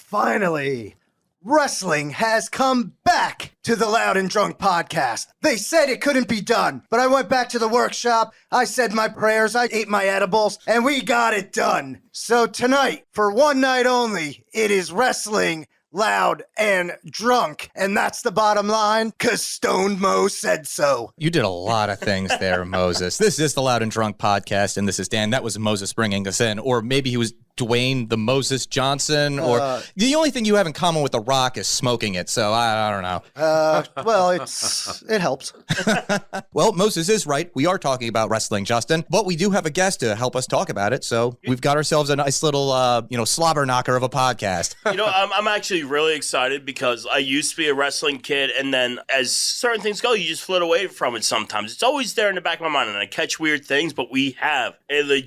Finally, wrestling has come back to the Loud and Drunk podcast. They said it couldn't be done, but I went back to the workshop, I said my prayers, I ate my edibles, and we got it done. So tonight, for one night only, it is wrestling loud and drunk, and that's the bottom line, because Stone Mo said so. You did a lot of things there, Moses. This is the Loud and Drunk podcast, and this is Dan. That was Moses bringing us in, or maybe he was Dwayne the Moses Johnson, or the only thing you have in common with The Rock is smoking it, so I don't know. Well, it helps. Well, Moses is right. We are talking about wrestling, Justin, but we do have a guest to help us talk about it, so we've got ourselves a nice little, slobber knocker of a podcast. I'm actually really excited because I used to be a wrestling kid, and then as certain things go, you just float away from it sometimes. It's always there in the back of my mind, and I catch weird things, but we have a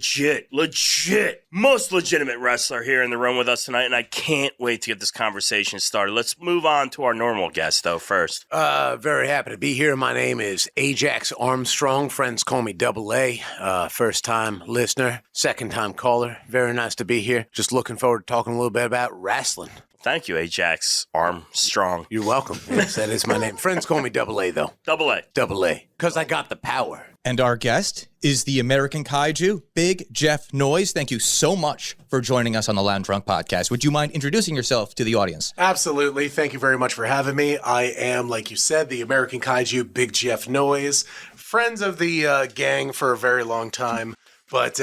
most legitimate wrestler here in the room with us tonight, and I can't wait to get this conversation started. Let's move on to our normal guest, though, first. Very happy to be here. My name is Ajax Armstrong. Friends call me Double A. First-time listener, second-time caller. Very nice to be here. Just looking forward to talking a little bit about wrestling. Thank you, Ajax Armstrong. You're welcome. Yes, that is my name. Friends call me Double A, though. Double A. Double A. Because I got the power. And our guest is the American Kaiju, Big Jeff Noyze. Thank you so much for joining us on the Loud and Drunk podcast. Would you mind introducing yourself to the audience? Absolutely. Thank you very much for having me. I am, like you said, the American Kaiju, Big Jeff Noyze. Friends of the gang for a very long time. But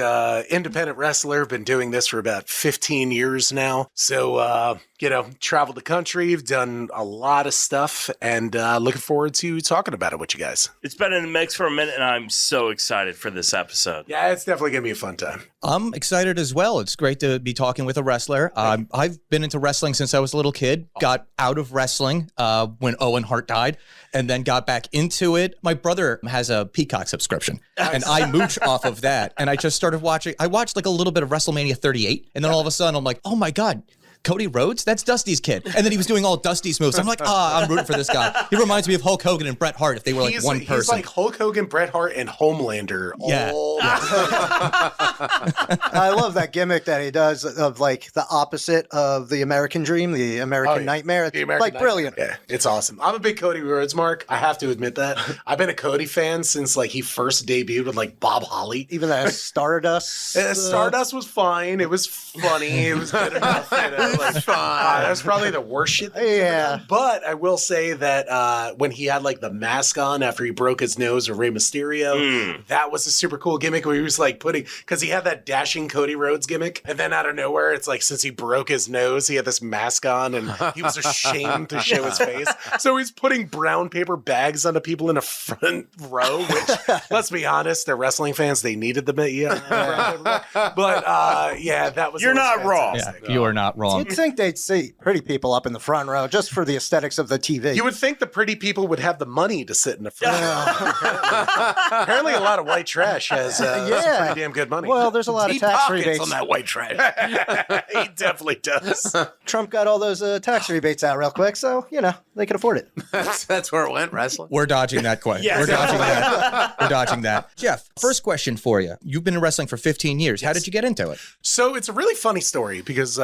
independent wrestler, been doing this for about 15 years now. So, traveled the country, done a lot of stuff, and looking forward to talking about it with you guys. It's been in the mix for a minute, and I'm so excited for this episode. Yeah, it's definitely going to be a fun time. I'm excited as well. It's great to be talking with a wrestler. I've been into wrestling since I was a little kid, got out of wrestling when Owen Hart died, and then got back into it. My brother has a Peacock subscription, and I mooch off of that, and I just started watching. I watched like a little bit of Wrestlemania 38, and then all of a sudden I'm like, oh my God, Cody Rhodes? That's Dusty's kid. And then he was doing all Dusty's moves. I'm like, I'm rooting for this guy. He reminds me of Hulk Hogan and Bret Hart if they were like one person. He's like Hulk Hogan, Bret Hart, and Homelander. Yeah. I love that gimmick that he does of like the opposite of the American Dream, the American Nightmare. It's brilliant. Yeah, it's awesome. I'm a big Cody Rhodes mark. I have to admit that. I've been a Cody fan since like he first debuted with like Bob Holly. Even that Stardust. Stardust was fine. It was funny. It was good enough. That's probably the worst shit. Yeah. But I will say that when he had like the mask on after he broke his nose with Rey Mysterio, that was a super cool gimmick where he was like because he had that dashing Cody Rhodes gimmick. And then out of nowhere, it's like since he broke his nose, he had this mask on and he was ashamed to show his face. So he's putting brown paper bags onto people in a front row, which let's be honest, they're wrestling fans. They needed the but that was. You're not wrong. Yeah, you are not wrong. You'd think they'd see pretty people up in the front row just for the aesthetics of the TV. You would think the pretty people would have the money to sit in the front row. Apparently a lot of white trash has some pretty damn good money. Well, there's a lot of tax rebates on that white trash. He definitely does. Trump got all those tax rebates out real quick, so, they can afford it. That's where it went, wrestling. We're dodging that question. Yes. We're dodging that. Jeff, first question for you. You've been in wrestling for 15 years. How did you get into it? So it's a really funny story because,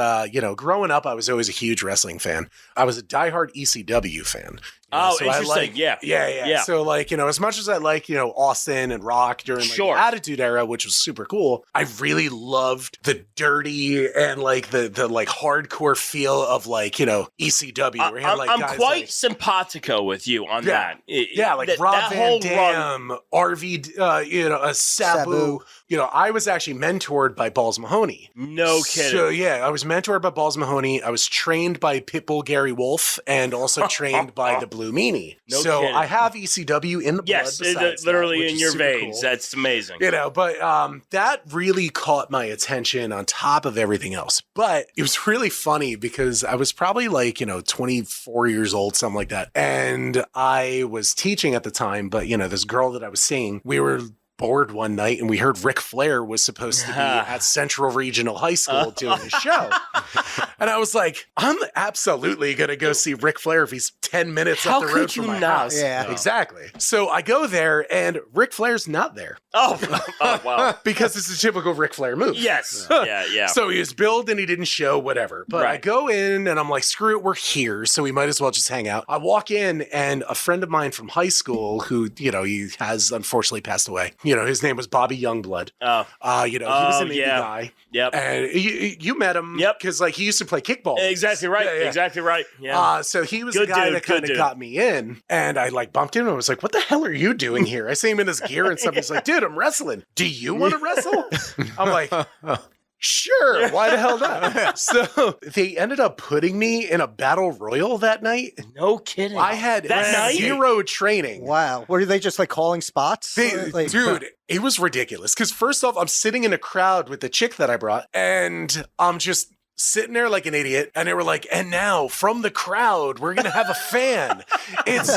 growing up, I was always a huge wrestling fan. I was a diehard ECW fan. So interesting. Yeah. So, as much as I like, Austin and Rock during the Attitude Era, which was super cool, I really loved the dirty and the hardcore feel of ECW. Where I'm quite simpatico with you on that. Rob Van Dam, RV, Sabu. I was actually mentored by Balls Mahoney. No kidding. So, I was mentored by Balls Mahoney. I was trained by Pitbull Gary Wolf and also trained by the Blue Meanie. So kidding. I have ECW in the blood. Yes, literally in your veins. Cool. That's amazing. But that really caught my attention on top of everything else. But it was really funny because I was probably 24 years old, something like that. And I was teaching at the time, but this girl that I was seeing, we were bored one night and we heard Ric Flair was supposed to be at Central Regional High School doing a show. And I was like, I'm absolutely going to go see Ric Flair if he's 10 minutes up the road from my house. Yeah. Exactly. So I go there and Ric Flair's not there. Oh, wow. Because it's a typical Ric Flair move. Yes. Yeah. So he was billed and he didn't show, whatever. But I Right. go in and I'm like, screw it, we're here. So we might as well just hang out. I walk in and a friend of mine from high school who, he has unfortunately passed away. His name was Bobby Youngblood. Oh, He was an indie yeah. guy. Yep. And you met him. Yep. Because he used to play kickball. Exactly right. Yeah, yeah. Exactly right. Yeah. So he was Good the guy dude, that good kind of dude. got me in, and I bumped into him. I was like, "What the hell are you doing here?" I see him in his gear and stuff. He's like, "Dude, I'm wrestling. Do you want to wrestle?" I'm like, "Sure. Why the hell not?" So they ended up putting me in a battle royal that night. No kidding. I had That night? zero training. Wow. Were they just calling spots? Dude, it was ridiculous. Because first off, I'm sitting in a crowd with the chick that I brought, and I'm just sitting there like an idiot. And they were like, and now from the crowd, we're going to have a fan. It's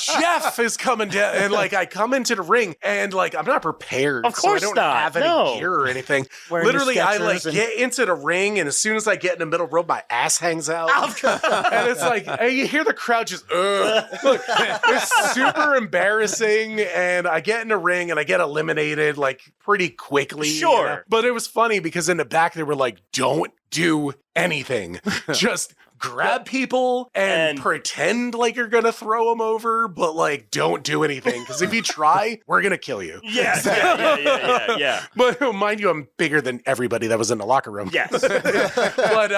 Jeff is coming down. And I come into the ring and I'm not prepared. Of course so I don't not. have any No. gear or anything. Wearing your Literally, I Skechers and- get into the ring. And as soon as I get in the middle rope, my ass hangs out. And it's and you hear the crowd just, Look, it's super embarrassing. And I get in the ring and I get eliminated pretty quickly. Sure. But it was funny because in the back, they were like, don't do anything. Just grab people and pretend like you're going to throw them over, but don't do anything. Because if you try, we're going to kill you. Yeah. But mind you, I'm bigger than everybody that was in the locker room. Yes. But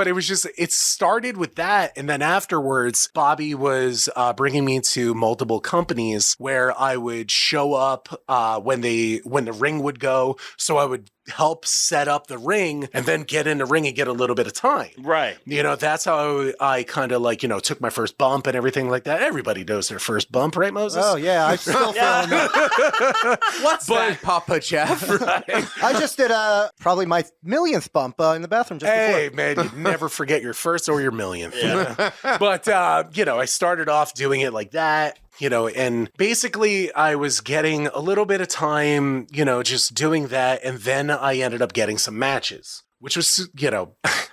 it was just, it started with that. And then afterwards, Bobby was bringing me to multiple companies where I would show up when the ring would go. So I would help set up the ring and then get in the ring and get a little bit of time. Right. That's how I kind of took my first bump and everything like that. Everybody knows their first bump, right, Moses? Oh, yeah. I'm still feeling that. What's that, Papa Jeff? I just did probably my millionth bump in the bathroom just Hey, before. man, you never forget your first or your millionth. Yeah. But, I started off doing it like that. And basically I was getting a little bit of time, just doing that. And then I ended up getting some matches, which was,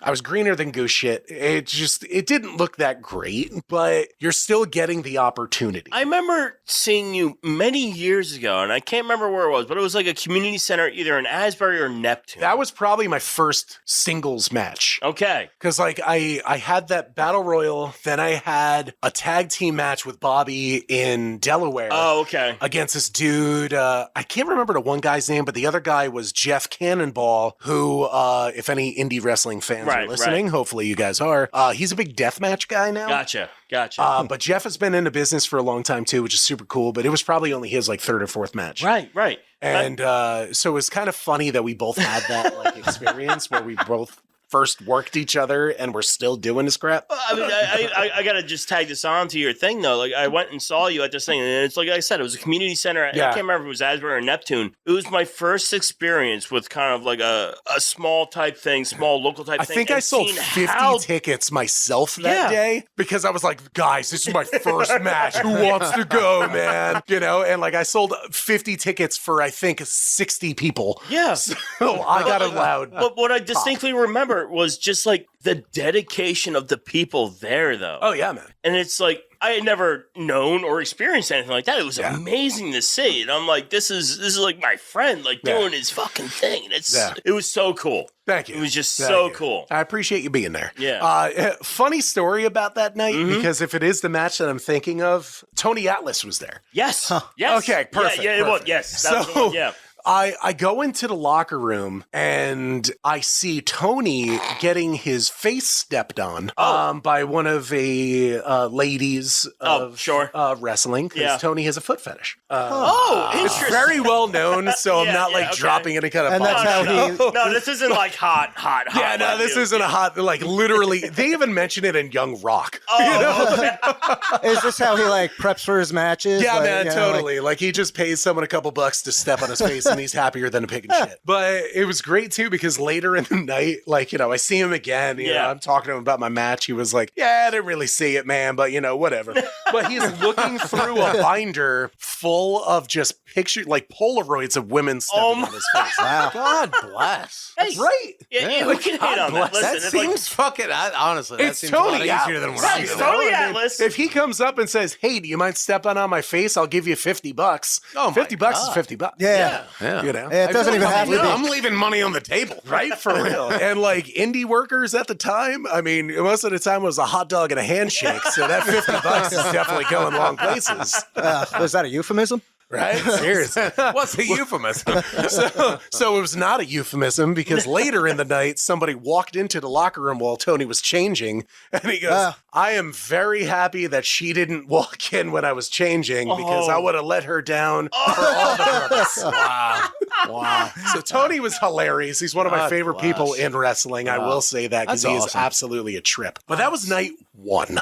I was greener than goose shit. It didn't look that great, but you're still getting the opportunity. I remember seeing you many years ago, and I can't remember where it was, but it was like a community center, either in Asbury or Neptune. That was probably my first singles match. Okay. Because I had that battle royal, then I had a tag team match with Bobby in Delaware. Oh, okay. Against this dude, I can't remember the one guy's name, but the other guy was Jeff Cannonball, who, if any indie wrestling fans are listening, hopefully you guys are, he's a big deathmatch guy now. Gotcha. But Jeff has been in the business for a long time too, which is super cool, but it was probably only his third or fourth match. Right. And so it was kind of funny that we both had that experience where we both first worked each other and we're still doing this crap. I mean, I gotta just tag this on to your thing though. I went and saw you at this thing, and it's like I said, it was a community center. I can't remember if it was Asbury or Neptune. It was my first experience with kind of a small type thing, small local type thing. I think I sold 50 tickets myself that day because I was like, guys, this is my first match. Who wants to go, man? And I sold 50 tickets for I think 60 people. Yeah. So I got allowed. But what I distinctly remember was just the dedication of the people there, though. Oh yeah, man. And it's I had never known or experienced anything like that. It was amazing to see. And I'm like, this is my friend doing his fucking thing. And it was so cool. Thank you. It was just so cool. I appreciate you being there. Yeah. Funny story about that night, because if it is the match that I'm thinking of, Tony Atlas was there. Yes. Yes. Okay, perfect. Yeah, it was. Yes. That was the one, yeah. I go into the locker room and I see Tony getting his face stepped on by one of the ladies of wrestling, because Tony has a foot fetish. Interesting. It's very well known, so I'm not dropping any kind of And that's how he... No, this isn't hot. Yeah, no, this isn't a hot, literally, they even mention it in Young Rock. Is this how he preps for his matches? Yeah, man, totally. He just pays someone a couple bucks to step on his face and he's happier than a pig and shit. But it was great too, because later in the night, I see him again, you know, I'm talking to him about my match. He was like, yeah, I didn't really see it, man, but whatever. but he's looking through a binder full of just pictures, like Polaroids of women stepping on his face. Wow. God bless. Hey, Right? Yeah, we can hate on that. Listen, That it's seems fucking, honestly, that It's seems a lot Tony easier than what I'm It's doing. Tony I mean, Atlas. if he comes up and says, "Hey, do you mind stepping on my face? I'll give you $50." Oh, my $50 is God. $50. Yeah. Yeah. You know, It doesn't even have to be. I'm leaving money on the table. right? For real. And like indie workers at the time, I mean, most of the time it was a hot dog and a handshake. So that $50 is definitely going long places, Was that a euphemism? right? Seriously. What's a euphemism? So it was not a euphemism because later in the night, somebody walked into the locker room while Tony was changing. And he goes, I am very happy that she didn't walk in when I was changing because I would have let her down for all the purpose. Wow. So Tony was hilarious. He's one of my God favorite bless. people in wrestling. I will say that because That's he is awesome. absolutely a trip. But that was night 1.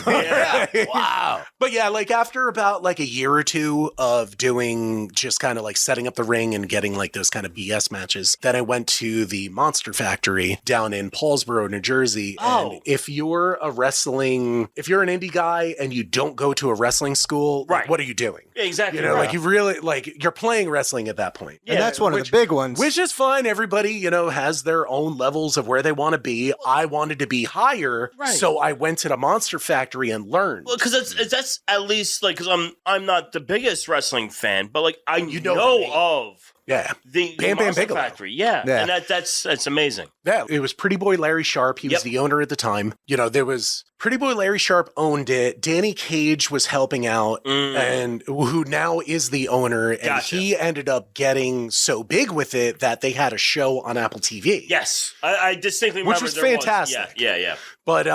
Yeah. Wow. But yeah, like after about like a year or two of doing just kind of like setting up the ring and getting like those kind of BS matches, then I went to the Monster Factory down in Paulsboro, New Jersey. Oh. And if you're an indie guy and you don't go to a wrestling school, like, Right. what are you doing? Yeah, exactly. You know, right. like you really, like you're playing wrestling at that point. And that's one of the big ones. Which is fine. Everybody, you know, has their own levels of where they want to be. I wanted to be higher, Right. so I went to the Monster Factory and learned. Well, because that's at least like because I'm not the biggest wrestling fan, but like I You know know the name. of Yeah. the Bam Bam Monster Bigelow. Factory, yeah, Yeah. and that's amazing. Yeah, it was Pretty Boy Larry Sharp. He was Yep. the owner at the time. You know, there was Pretty Boy Larry Sharp owned it. Danny Cage was helping out, and who now is the owner. And Gotcha. he ended up getting so big with it that they had a show on Apple TV. Yes, I distinctly remember. Which was there fantastic. Yeah. But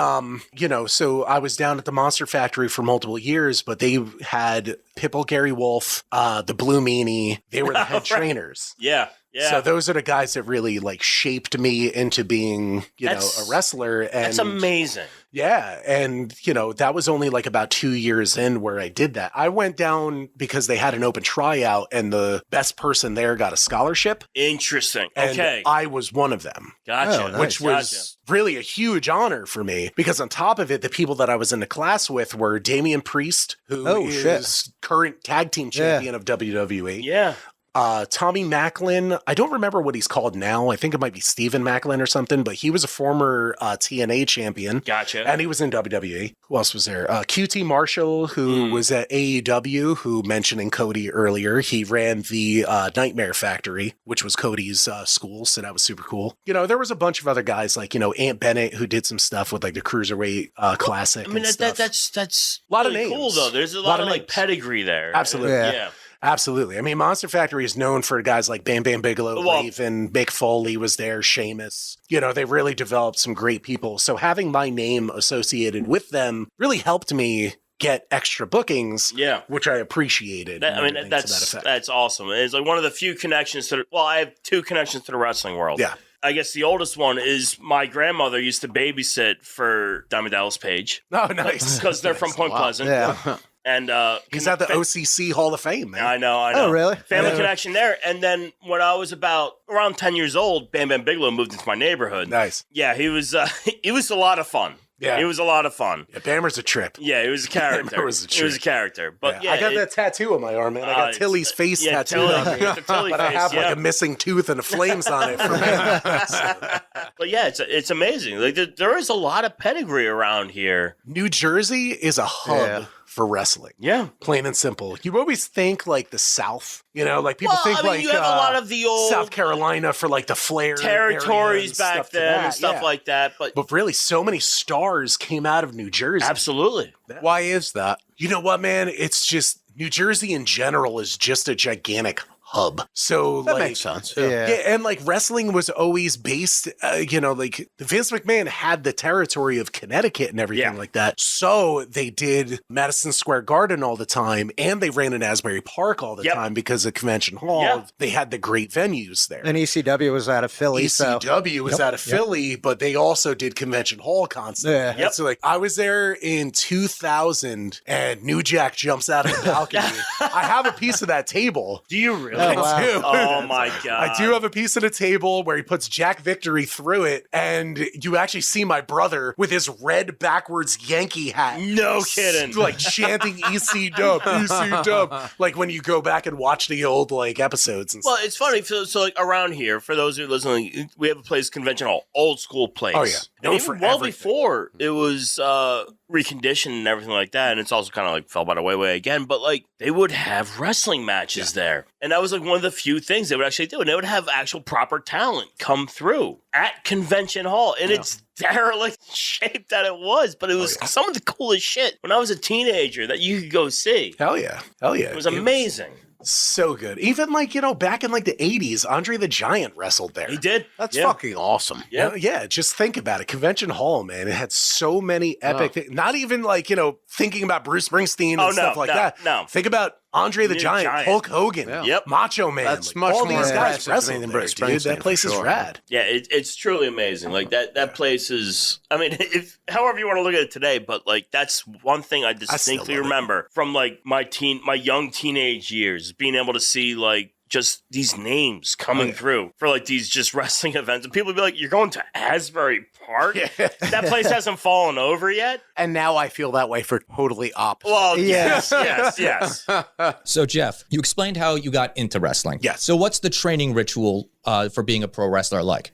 you know, so I was down at the Monster Factory for multiple years, but they had Pitbull Gary Wolf, the Blue Meanie. They were the head trainers. Yeah. So those are the guys that really like shaped me into being, you know, That's- a wrestler. And That's amazing. yeah. And, you know, that was only like about 2 years in where I did that. I went down because they had an open tryout and the best person there got a scholarship. Interesting. And Okay. I was one of them. Gotcha. Oh, nice. Which was really a huge honor for me because on top of it, the people that I was in the class with were Damian Priest, who is current tag team champion of WWE. Yeah. Tommy Macklin, I don't remember what he's called now. I think it might be Steven Macklin or something, but he was a former TNA champion. Gotcha. And he was in WWE. Who else was there? QT Marshall, who was at AEW, who mentioning Cody earlier. He ran the Nightmare Factory, which was Cody's school. So that was super cool. You know, there was a bunch of other guys like, you know, Aunt Bennett, who did some stuff with like the Cruiserweight Classic. I mean, and stuff. that's A lot of really names. cool though. There's a lot of like names. pedigree there. Absolutely. Yeah. Absolutely. I mean, Monster Factory is known for guys like Bam Bam Bigelow, Well- Raven, Mick Foley was there, Sheamus. You know, they really developed some great people. So having my name associated with them really helped me get extra bookings, Yeah. which I appreciated. I mean, and everything to that that's effect. awesome. It's like one of the few connections to. Well, I have 2 connections to the wrestling world. Yeah. I guess the oldest one is my grandmother used to babysit for Diamond Dallas Page Oh, nice. because they're from Point Pleasant. Yeah. And He's at the OCC Hall of Fame, man. I know. Oh, really? Family Yeah. connection there. And then when I was about around 10 years old, Bam Bam Bigelow moved into my neighborhood. Nice. Yeah, he was a lot of fun. Yeah. He was a lot of fun. Yeah, Bammer's a trip. Yeah, he was a character. Bammer was a He was a trip. character. But yeah, I got that tattoo on my arm, man. I got it's- Tilly's face yeah, tattooed Tilly, on me. the Tilly But I face, have yeah. like a missing tooth and the flames on it. From But yeah, it's amazing. Like there is a lot of pedigree around here. New Jersey is a hub Yeah. for wrestling. Yeah. Plain and simple. You always think like the South, you know, like people Well, think I mean, like you have a lot of the old South Carolina for like the Flair territories area and back stuff to then that, and stuff yeah. like that. But really, so many stars came out of New Jersey. absolutely. Why is that? You know what, man? It's just New Jersey in general is just a gigantic hub. So That like, makes sense. Yeah. Yeah, and like wrestling was always based, you know, like Vince McMahon had the territory of Connecticut and everything Yeah. like that. So they did Madison Square Garden all the time, and they ran in Asbury Park all the Yep. time because of Convention Hall. Yeah. They had the great venues there. And ECW was out of Philly, so ECW was out of Philly, but they also did Convention Hall constantly. Yeah. Yep. So like I was there in 2000 and New Jack jumps out of the balcony. I have a piece of that table. Do you really? really? wow. do. Oh my god! I do have a piece of the table where he puts Jack Victory through it, and you actually see my brother with his red backwards Yankee hat. No kidding. Like chanting EC dub, EC dub. Like when you go back and watch the old like episodes and Well, stuff. it's funny. So like around here, for those who are listening, we have a place, Convention Hall, old school place. Oh, yeah. And Known even for well everything. before it was reconditioned and everything like that, and it's also kind of like fell by the way again. But like they would have wrestling matches there, and that was like one of the few things they would actually do, and they would have actual proper talent come through at Convention Hall, and it's derelict shape that it was, but it was some of the coolest shit when I was a teenager that you could go see. Hell yeah. Hell yeah. It was amazing. So good. Even like, back in like the 80s, Andre the Giant wrestled there. He did. That's Yeah. fucking awesome. Yeah. Yeah, just think about it. Convention Hall, man, it had so many epic things. Not even like, thinking about Bruce Springsteen and stuff like that. No. Think about Andre the Giant, Hulk Hogan, Yep. Macho Man. That's like, much all more these guys impressive to me wrestled than there, Bruce dude. Springsteen, That place for is sure. rad. Yeah, it's truly amazing. Like that place is. I mean, if however you want to look at it today, but like that's one thing I distinctly love it. remember from like my young teenage years, being able to see like just these names coming through for like these just wrestling events, and people would be like, "You're going to Asbury Park? That place hasn't fallen over yet." And now I feel that way for totally opposite. Well, Yes. yes. So, Jeff, you explained how you got into wrestling. Yes. So, what's the training ritual for being a pro wrestler like?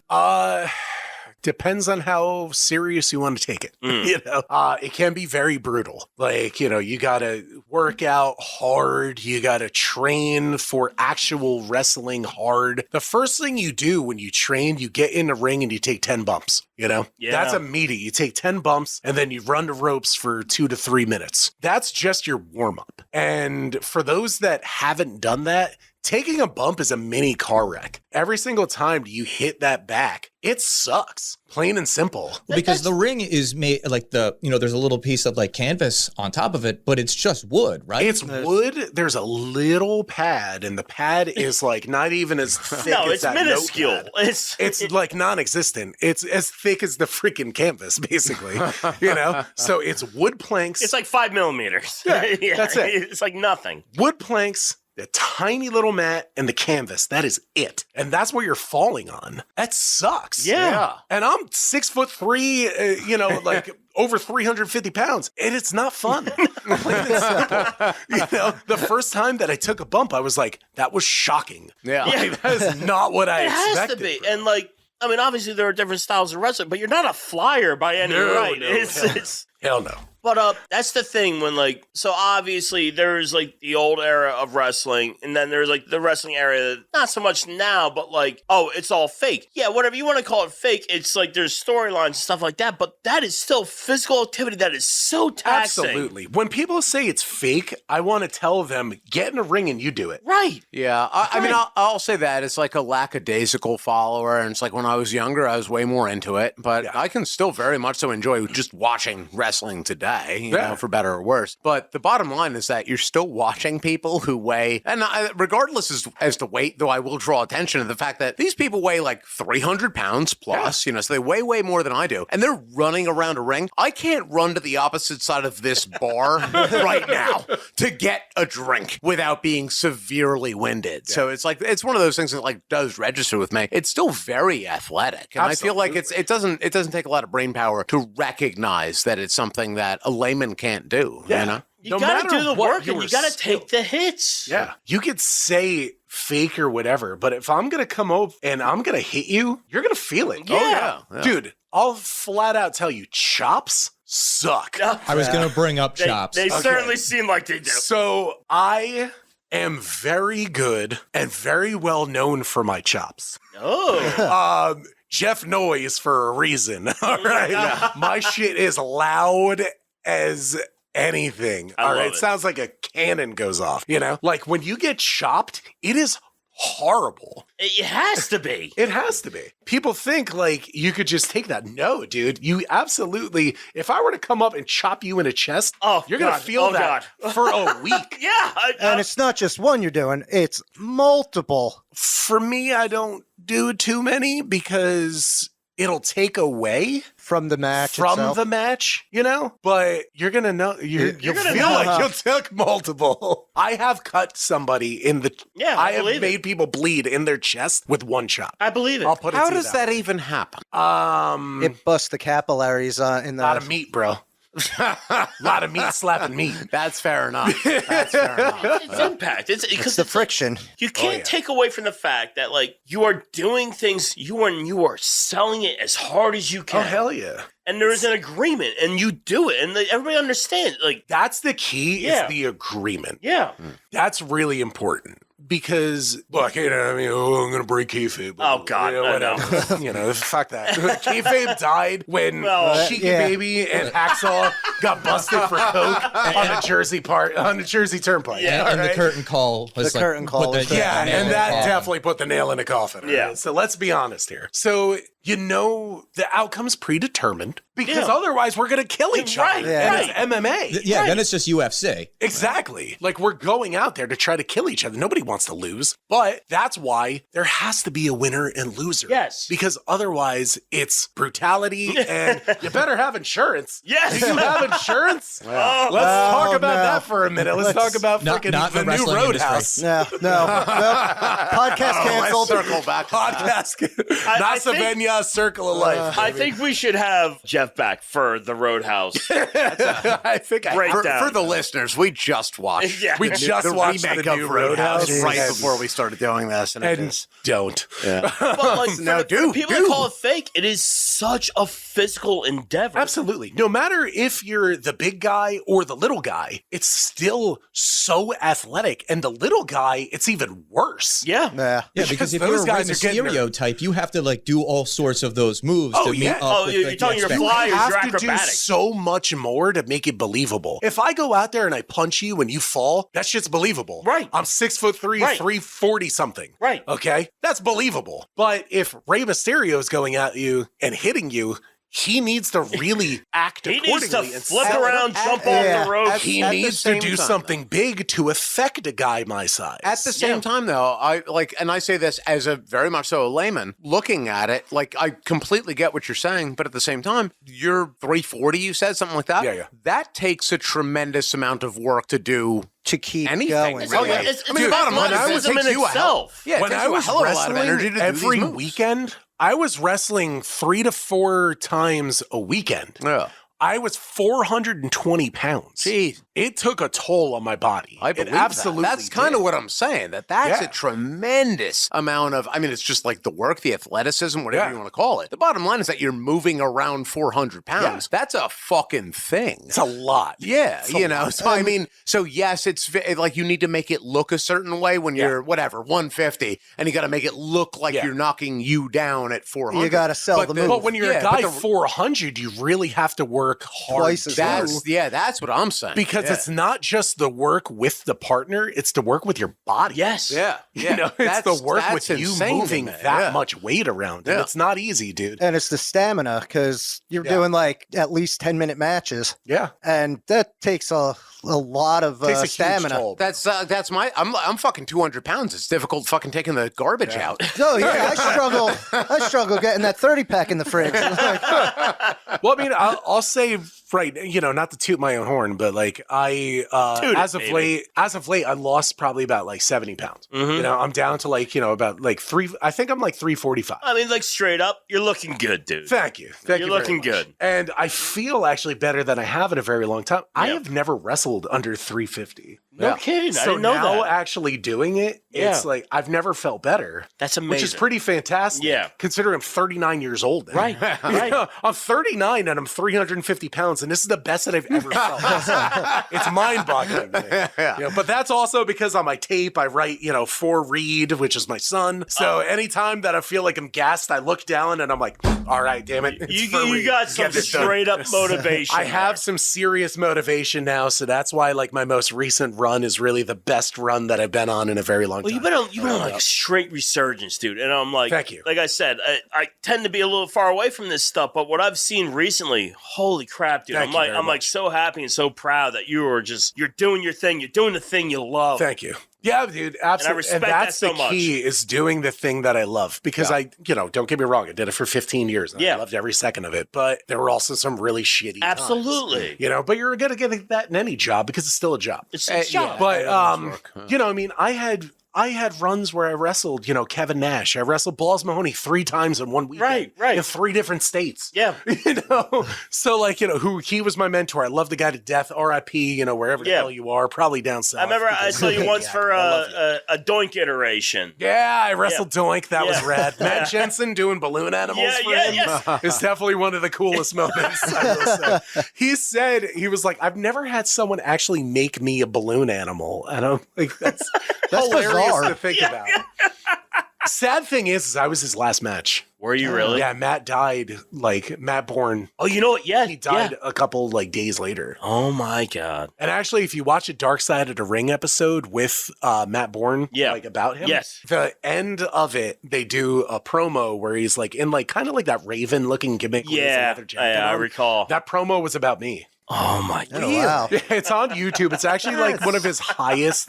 Depends on how serious you want to take it. It can be very brutal. Like, you got to work out hard. You got to train for actual wrestling hard. The first thing you do when you train, you get in the ring and you take 10 bumps. Yeah. That's immediate. You take 10 bumps and then you run the ropes for 2 to 3 minutes. That's just your warm up. And for those that haven't done that, taking a bump is a mini car wreck. Every single time you hit that back, it sucks. Plain and simple. Because the ring is made like there's a little piece of like canvas on top of it, but it's just wood, right? It's wood. There's a little pad, and the pad is like not even as thick No, as it's that minuscule. notepad. It's It's like non-existent. It's as thick as the freaking canvas, basically. So it's wood planks. It's like 5 millimeters. Yeah, that's it. It's like nothing. Wood planks, the tiny little mat, and the canvas. That is it. And that's what you're falling on. That sucks. Yeah. And I'm 6'3", like over 350 pounds. And it's not fun. Plain and simple. The first time that I took a bump, I was like, that was shocking. Yeah. Like, that is not what I It has expected. to be. And like, I mean, obviously there are different styles of wrestling, but you're not a flyer by any right. It's Hell no. But that's the thing when like, so obviously there's like the old era of wrestling, and then there's like the wrestling era, not so much now, but like, oh, it's all fake. Yeah, whatever you want to call it fake, it's like there's storylines and stuff like that, but that is still physical activity that is so taxing. Absolutely. When people say it's fake, I want to tell them, get in a ring and you do it. Right. Yeah, I mean, I'll say that it's like a lackadaisical follower, and it's like when I was younger, I was way more into it, but I can still very much so enjoy just watching wrestling today, you know, for better or worse. But the bottom line is that you're still watching people who weigh, and regardless as to weight, though I will draw attention to the fact that these people weigh like 300 pounds plus, so they weigh way more than I do, and they're running around a ring. I can't run to the opposite side of this bar right now to get a drink without being severely winded. So it's like, it's one of those things that like does register with me. It's still very athletic. And I feel like it doesn't take a lot of brain power to recognize that it's something that a layman can't do, you know? You No gotta matter do the what work and your you gotta skill- take the hits. Yeah. You could say fake or whatever, but if I'm going to come over and I'm going to hit you, you're going to feel it. Yeah. Dude, I'll flat out tell you, chops suck. I was going to bring up chops. They certainly seem like they do. So I am very good and very well known for my chops. Oh. Jeff Noyze for a reason. All right. My shit is loud as anything. All love right. it. It sounds like a cannon goes off, Like when you get chopped, it is horrible. It has to be. It has to be. People think like you could just take that. No, dude. You absolutely, if I were to come up and chop you in the chest, you're going to feel that for a week. Yeah. And it's not just one you're doing, it's multiple. For me, I don't do too many because it'll take away from the match from itself. the match, you know, but you're gonna know you'll gonna feel know. like you took multiple. I have cut somebody in the I have believe made people bleed in their chest with one shot. I believe it. I'll put it How to you does that even happen? It busts the capillaries in the. Lot of meat, bro. A lot of meat slapping meat. That's fair enough. That's fair enough. It's impact. It's because the friction. You can't take away from the fact that like you are doing things, you are selling it as hard as you can. Oh hell yeah! And there is an agreement, and you do it, and everybody understands. Like that's the key. Is the agreement. Yeah, that's really important. Because, look, you know, I mean, I'm going to break Kayfabe. Oh, God, you know, whatever. You know, fuck that. Kayfabe died when Cheeky Baby and Hacksaw got busted for coke on the Jersey Turnpike. Yeah, and the curtain call was the curtain call. and that definitely put the nail in the coffin. Yeah. Right? So let's be honest here. So, you know, the outcome's predetermined because otherwise we're going to kill each other. Yeah. And it's MMA. Yeah, then it's just UFC. Exactly. Like we're going out there to try to kill each other. Nobody wants to lose. But that's why there has to be a winner and loser. Yes. Because otherwise it's brutality and you better have insurance. Yes. Do you have insurance? Let's talk about that for a minute. Let's talk about freaking not the the new wrestling Roadhouse. No. Podcast canceled. Let's circle back. Podcast. Nasavenia, Circle of Life. I think we should have Jeff back for the Roadhouse. I think breakdown. For the listeners, we just watched. Yeah. we just watched the remake of new Roadhouse Roadhouse right before we started doing this, and don't. But like, for people that call it fake, it is such a physical endeavor. Absolutely. No matter if you're the big guy or the little guy, it's still so athletic. And the little guy, it's even worse. Yeah. Yeah, because if those you're a Rey guys are getting Mysterio type, you have to like do all sorts of those moves Oh, to meet yeah. up Oh, with, you're like, talking the your expectations. flyers, You your have to do acrobatics. so much more to make it believable. If I go out there and I punch you and you fall, that shit's believable. Right. I'm 6'3", Right. 340 something. Right. Okay? That's believable. But if Rey Mysterio is going at you and hitting you, he needs to really act He accordingly. needs to and flip sell it around, up. jump off the rope. He At the needs to same do time, something big to affect a guy my size. At the same time, though, and I say this as a very much so a layman, looking at it, like I completely get what you're saying, but at the same time, you're 340, you said, something like that? Yeah. That takes a tremendous amount of work to do. To keep Anything. going. It's, Oh, yeah. it's, I mean, it's bottom line, athleticism it takes in you a hell- itself. Yeah, it When takes I you a was hell of a lot of wrestling energy to do every these moves. weekend, I was wrestling 3 to 4 times a weekend. Yeah. I was 420 pounds. Jeez. It took a toll on my body. I believe it absolutely that. That's kind did. of what I'm saying. That's Yeah. a tremendous amount of. I mean, it's just like the work, the athleticism, whatever Yeah. you want to call it. The bottom line is that you're moving around 400 pounds. Yeah. That's a fucking thing. It's a lot. Yeah, It's a you know. lot. So I mean, so yes, it's like you need to make it look a certain way when you're whatever 150, and you got to make it look like you're knocking you down at 400. You gotta sell the move. But when you're Yeah, a guy but the- 400, you really have to work hard. Twice as hard. That's what I'm saying. Because it's not just the work with the partner, it's the work with your body. Yes. yeah, You know, it's the work with you insane to moving me. that Yeah. much weight around. And Yeah. it's not easy, dude. And it's the stamina because you're doing like at least 10-minute matches. Yeah. And that takes a lot of Takes a huge stamina. toll. That's my. I'm fucking 200 pounds. It's difficult fucking taking the garbage out. Oh yeah, I struggle getting that 30-pack in the fridge. Well, I mean, I'll say right, you know, not to toot my own horn, but like as of late, I lost probably about like 70 pounds. You know, I'm down to like, you know, about like I think I'm like 345. I mean, like straight up, you're looking good, dude. Thank you. You're very looking much. good. And I feel actually better than I have in a very long time. I have never wrestled under 350. No kidding. I So didn't know now that. actually doing it, it's like I've never felt better. That's amazing. Which is pretty fantastic. Yeah. Considering I'm 39 years old. Now. Right, You right. know, I'm 39 and I'm 350 pounds, and this is the best that I've ever felt. It's mind-boggling to me. You know, but that's also because on my tape, I write, you know, for Reed, which is my son. So anytime that I feel like I'm gassed, I look down and I'm like, all right, damn it. it's for You Reed. got some Get this done. straight up motivation. I have some serious motivation now, so that's why like my most recent run is really the best run that I've been on in a very long Well, time. you've been on like a straight resurgence, dude. And I'm like, Thank you. Like I said, I tend to be a little far away from this stuff, but what I've seen recently, holy crap, dude! Thank you very I'm like much. so happy and so proud that you're doing your thing. You're doing the thing you love. Thank you. Yeah, dude, absolutely. And I respect that's that so the key is doing the thing that I love because don't get me wrong, I did it for 15 years and I loved every second of it, but there were also some really shitty Absolutely. times, but you're going to get that in any job because it's still a job. It's a job. But, I mean, I had runs where I wrestled, Kevin Nash. I wrestled Balls Mahoney 3 times in one weekend. Right. In 3 different states. Yeah. So he was my mentor. I love the guy to death, R.I.P., wherever the hell you are, probably down south. I remember I saw you once for a Doink iteration. Yeah, I wrestled Doink. That was rad. Matt Jensen doing balloon animals for him is definitely one of the coolest moments, I will say. He said, he was like, I've never had someone actually make me a balloon animal. And I'm like, that's hilarious to think about. Sad thing is I was his last match. Were you really? Yeah, Matt died, Matt Bourne. Oh, you know what? Yeah. He died a couple, days later. Oh, my God. And actually, if you watch a Dark Side of the Ring episode with Matt Bourne, about him, the end of it, they do a promo where he's, in, kind of that Raven-looking gimmick. I recall. That promo was about me. Oh my God. Wow. It's on YouTube. It's actually one of his highest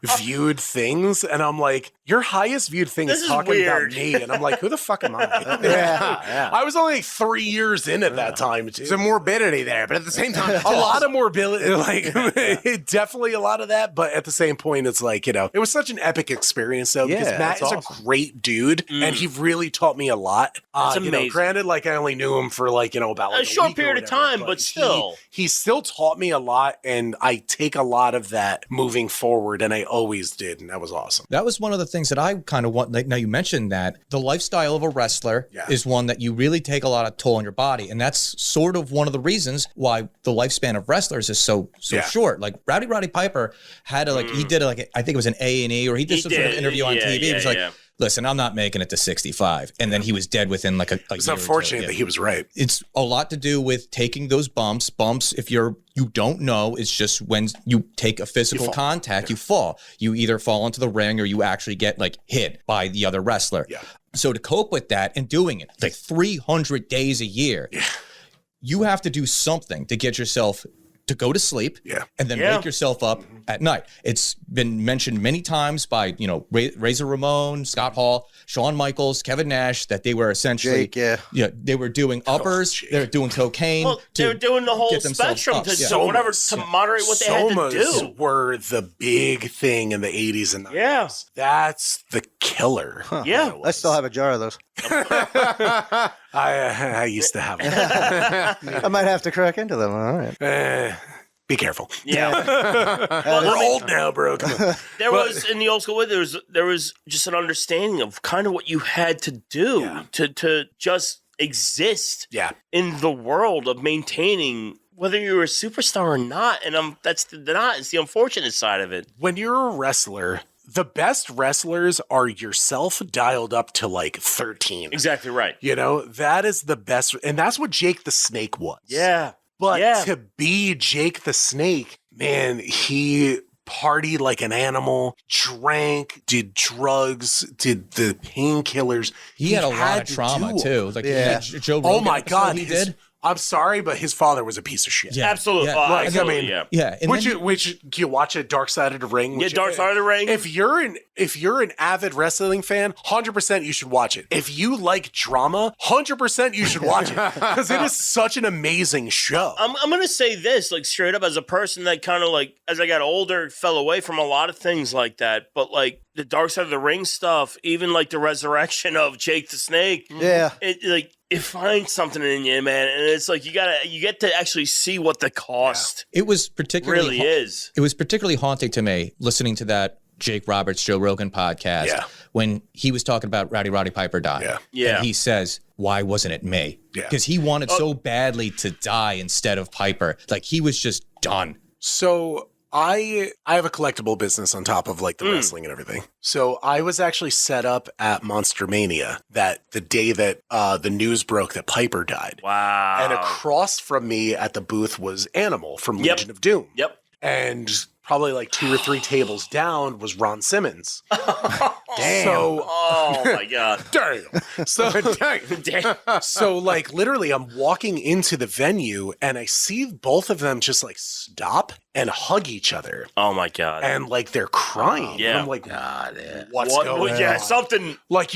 viewed things. And I'm like, your highest viewed thing is talking about me. And I'm like, who the fuck am I? I was only 3 years in at that time, too. Some morbidity there, but at the same time, a lot of morbidity, definitely a lot of that. But at the same point, it's it was such an epic experience, though, because Matt is a great dude. And he really taught me a lot. Amazing. Granted, I only knew him for about a short period of time, but still. He still taught me a lot, and I take a lot of that moving forward, and I always did, and that was awesome. That was one of the things that I kind of want. Now you mentioned that the lifestyle of a wrestler is one that you really take a lot of toll on your body, and that's sort of one of the reasons why the lifespan of wrestlers is so short. Roddy Piper had he did I think it was an A&E, or he did some sort of interview on TV. It was listen, I'm not making it to 65. And then he was dead within a year. It's unfortunate that he was right. It's a lot to do with taking those bumps. Bumps, if you don't know, it's just when you take a physical contact, you fall. You either fall into the ring or you actually get hit by the other wrestler. Yeah. So to cope with that and doing it 300 days a year, you have to do something to get yourself to go to sleep and then wake yourself up at night. It's been mentioned many times by, Razor Ramon, Scott Hall, Shawn Michaels, Kevin Nash, that they were essentially, they were doing uppers, they were doing cocaine. Well, they were doing the whole spectrum to moderate what they had to do. Were the big thing in the 80s and 90s. Yeah. That's the killer. Huh. Yeah. I still have a jar of those. I used to have them. I might have to crack into them. All right. Be careful. Yeah. We're old now, bro. There was in the old school way. There was just an understanding of kind of what you had to do to just exist. In the world of maintaining whether you're a superstar or not, and it's the unfortunate side of it. When you're a wrestler, the best wrestlers are yourself dialed up to 13. Exactly right. That is the best, and that's what Jake the Snake was. Yeah. But to be Jake the Snake, man, he partied like an animal, drank, did drugs, did the painkillers. He had a lot of trauma too. Joe Rogan, oh my God, he did. I'm sorry, but his father was a piece of shit. Yeah. Absolutely. Which you watch a Dark Side of the Ring? Dark Side of the Ring. If you're an avid wrestling fan, 100% you should watch it. If you like drama, 100% you should watch it because it is such an amazing show. I'm gonna say this straight up as a person that kind of as I got older fell away from a lot of things like that, but the Dark Side of the Ring stuff, even the resurrection of Jake the Snake. Yeah. It finds something in you, man, and it's you get to actually see what the cost. It was particularly is. It was particularly haunting to me listening to that Jake Roberts, Joe Rogan podcast when he was talking about Roddy Piper dying. Yeah. And he says, "Why wasn't it me?" Because he wanted so badly to die instead of Piper. He was just done. So I have a collectible business on top of the wrestling and everything. So I was actually set up at Monster Mania the day that the news broke that Piper died. Wow. And across from me at the booth was Animal from Legion of Doom. Yep. And probably 2 or 3 tables down was Ron Simmons. Damn. So, Oh my god. damn. So, Damn. so like literally I'm walking into the venue and I see both of them just like stop and hug each other. Oh my god. And like they're crying. Yeah. And I'm like, what's going on? Yeah, something. Like,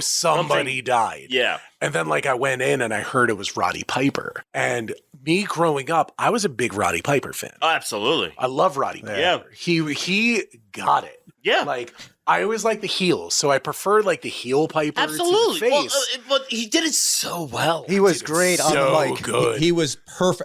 somebody died. Yeah. And then like I went in and I heard it was Roddy Piper. And me growing up, I was a big Roddy Piper fan. Oh, absolutely. I love Roddy Piper. Yeah. He got it. Yeah. Like I always like the heels, so I prefer like the heel Piper Absolutely. to the face. But he did it so well. He was great on the so mic. good. He was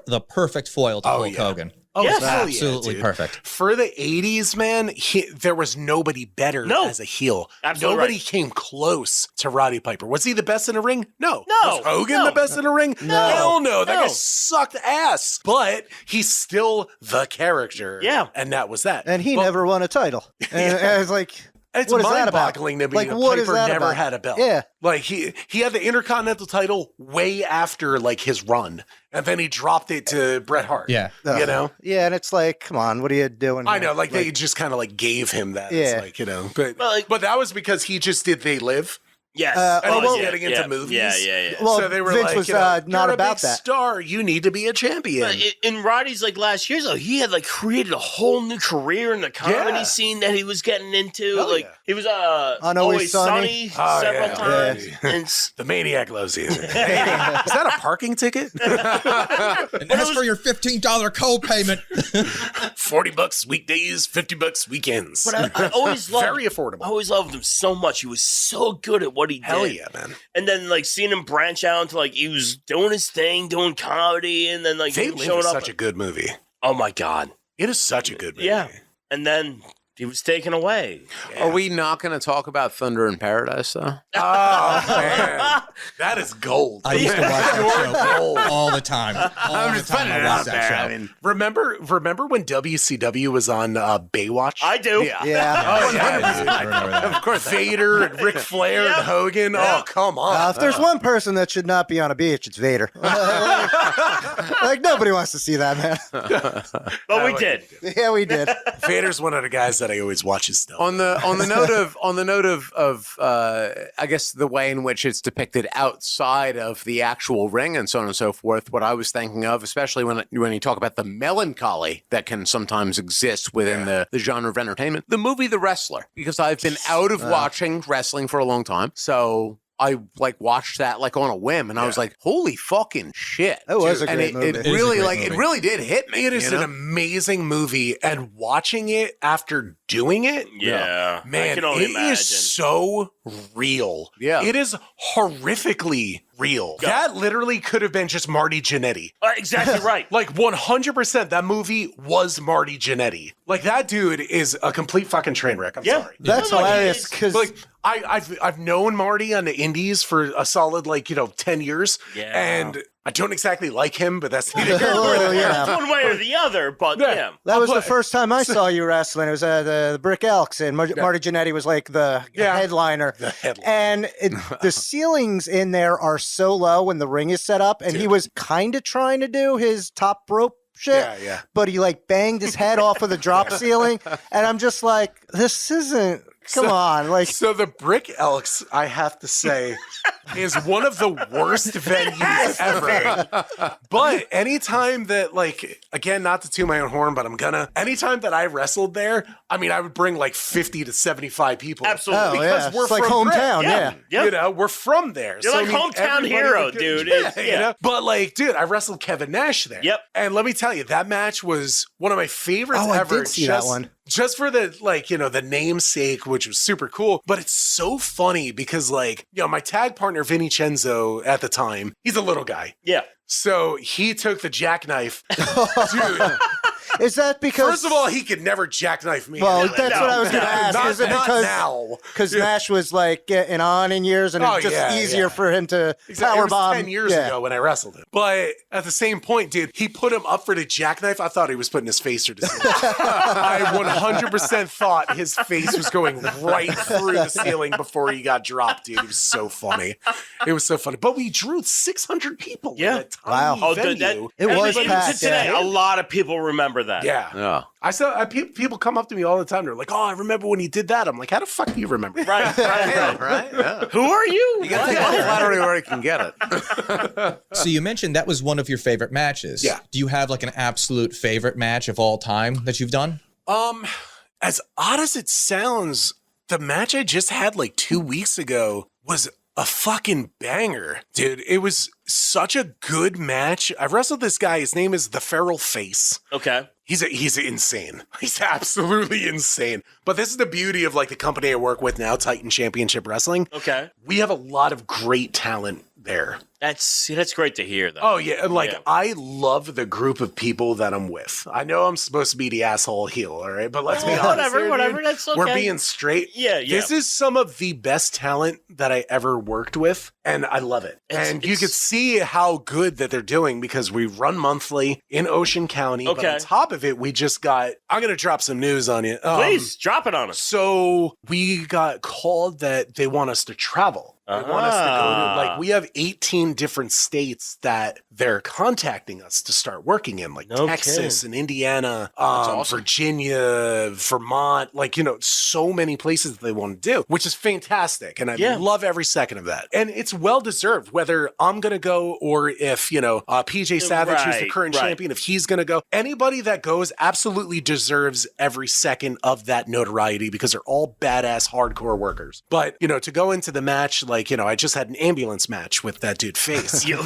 the perfect foil to Hulk Hogan. Oh, Yeah. hell Absolutely dude. perfect. For the 80s, man, there was nobody better as a heel. Absolutely Nobody right. came close to Roddy Piper. Was he the best in a ring? No. No. Was Hogan No. the best in a ring? No. Hell no. That No. guy sucked ass. But he's still the character. Yeah. And that was that. And he But never won a title. And I was like, It's what is that about? mind-boggling to me Like, that what is Piper that never about? had a belt. Yeah. Like, he had the Intercontinental title way after, like, his run. And then he dropped it to Bret Hart. Yeah. You know? Yeah, and it's like, come on, what are you doing? I here? know, like they just kind of like gave him that. Yeah. It's like, you know, but Well, like- but that was because he just did They Live. Yes. And he was well- getting into movies. Yeah. Well, so they were Vince like, was you know, not you're a about big that. star. You need to be a champion. But in Roddy's like last year's though, he had like created a whole new career in the comedy Yeah. scene that he was getting into. Hell like yeah. he was On Always Sunny. Oh, several yeah. times. Yeah. And The maniac loves you. Is that a parking ticket? And as for your $15 co-payment, $40 weekdays, $50 weekends. but I always loved Very affordable. I always loved him so much. He was so good at what he Hell did. yeah, man. And then like seeing him branch out into like he was doing his thing, doing comedy, and then like They him Live showing is up. such a good movie. Oh my god. It is such a good movie. Yeah. And then he was taken away. Are we not going to talk about Thunder in Paradise, though? Oh, man. That is gold. I used to watch that show Gold. all the time. All the time I watched that show. Remember when WCW was on Baywatch? I do. Yeah. Yeah. Oh, yeah. I remember that. Of course, Vader and Ric Flair and Hogan. Oh, come on. If there's one person that should not be on a beach, it's Vader. Like nobody wants to see that, man. But we did. Yeah, we did. Vader's one of the guys that I always watch his stuff. On the note of I guess the way in which it's depicted outside of the actual ring and so on and so forth, what I was thinking of, especially when you talk about the melancholy that can sometimes exist within the genre of entertainment, the movie The Wrestler, because I've been out of watching wrestling for a long time, so I like watched that like on a whim, and I was like, "Holy fucking shit!" It was a and great movie. it It is a really great like it movie. really did hit me. It is an amazing movie, and watching it after doing it, Yeah. I man, can only it imagine. is so real. Yeah. It is horrifically real. That literally could have been just Marty Jannetty. Exactly right. Like 100%, that movie was Marty Jannetty. Like that dude is a complete fucking train wreck. I'm Yeah. sorry. That's No, no, hilarious it's- because Like I've known Marty on the indies for a solid 10 years. Yeah. And I don't exactly like him, but that's neither here nor Well, there. yeah. One way or the other, but yeah. that was the But- first time I saw you wrestling. It was the Brick Elks, and Marty Jannetty was like the headliner. The headliner. And the ceilings in there are so low when the ring is set up, and he was kind of trying to do his top rope shit, Yeah. but he like banged his head off of the drop ceiling, and I'm just like, this isn't. Come on, like So the Brick Elks, I have to say, is one of the worst venues ever. But anytime that, again, not to toot my own horn, but I'm gonna. Anytime that I wrestled there, I mean, I would bring 50 to 75 people. Absolutely. oh Because yeah, we're it's like from Brick. hometown, yeah. Yeah. You know, we're from there. You're like hometown everybody hero, would go- dude. Yeah, It's- you yeah. know? But dude, I wrestled Kevin Nash there. Yep. And let me tell you, that match was one of my favorites Oh, I ever. did see that one. Just for the the namesake, which was super cool. But it's so funny because my tag partner Vincenzo at the time, he's a little guy. Yeah. So he took the jackknife. Dude, Is that because first of all, he could never jackknife me. Well, that's No, what I was going to ask. Not, Is it not because now. because Nash was getting on in years, and Oh, it's just yeah, easier yeah. for him to Exactly. It was powerbomb 10 years yeah. ago when I wrestled him. But at the same point, dude, he put him up for the jackknife. I thought he was putting his face through the ceiling. I 100% thought his face was going right through the ceiling before he got dropped, dude. It was so funny. It was so funny. But we drew 600 people. Yeah. In a tiny Wow. Oh, dude, venue. It was even packed, to today, yeah. a lot of people remember that. Yeah. People come up to me all the time. They're like, "Oh, I remember when he did that." I'm like, "How the fuck do you remember?" Right. Right? Yeah. Who are you? You gotta take all flattery where you can get it. So you mentioned that was one of your favorite matches. Yeah. Do you have like an absolute favorite match of all time that you've done? As odd as it sounds, the match I just had like 2 weeks ago was a fucking banger, dude. It was such a good match. I wrestled this guy. His name is the Feral Face. Okay. He's insane. He's absolutely insane. But this is the beauty of like the company I work with now, Titan Championship Wrestling. Okay. We have a lot of great talent there. That's great to hear, though. Oh, yeah. Like, I love the group of people that I'm with. I know I'm supposed to be the asshole heel, all right? But let's be honest. Whatever. Dude. That's okay. We're being straight. Yeah. This is some of the best talent that I ever worked with, and I love it. You could see how good that they're doing because we run monthly in Ocean County. Okay. But on top of it, we just got... I'm going to drop some news on you. Please, drop it on us. So we got called that they want us to travel. They want us to go to, like, we have 18 different states that they're contacting us to start working in, like Texas and Indiana, Virginia, Vermont, like, so many places that they want to do, which is fantastic. And I love every second of that. And it's well deserved, whether I'm going to go or if, PJ Savage, who's the current champion, if he's going to go. Anybody that goes absolutely deserves every second of that notoriety because they're all badass hardcore workers. But, to go into the match, like, I just had an ambulance match with that dude Face. Dude,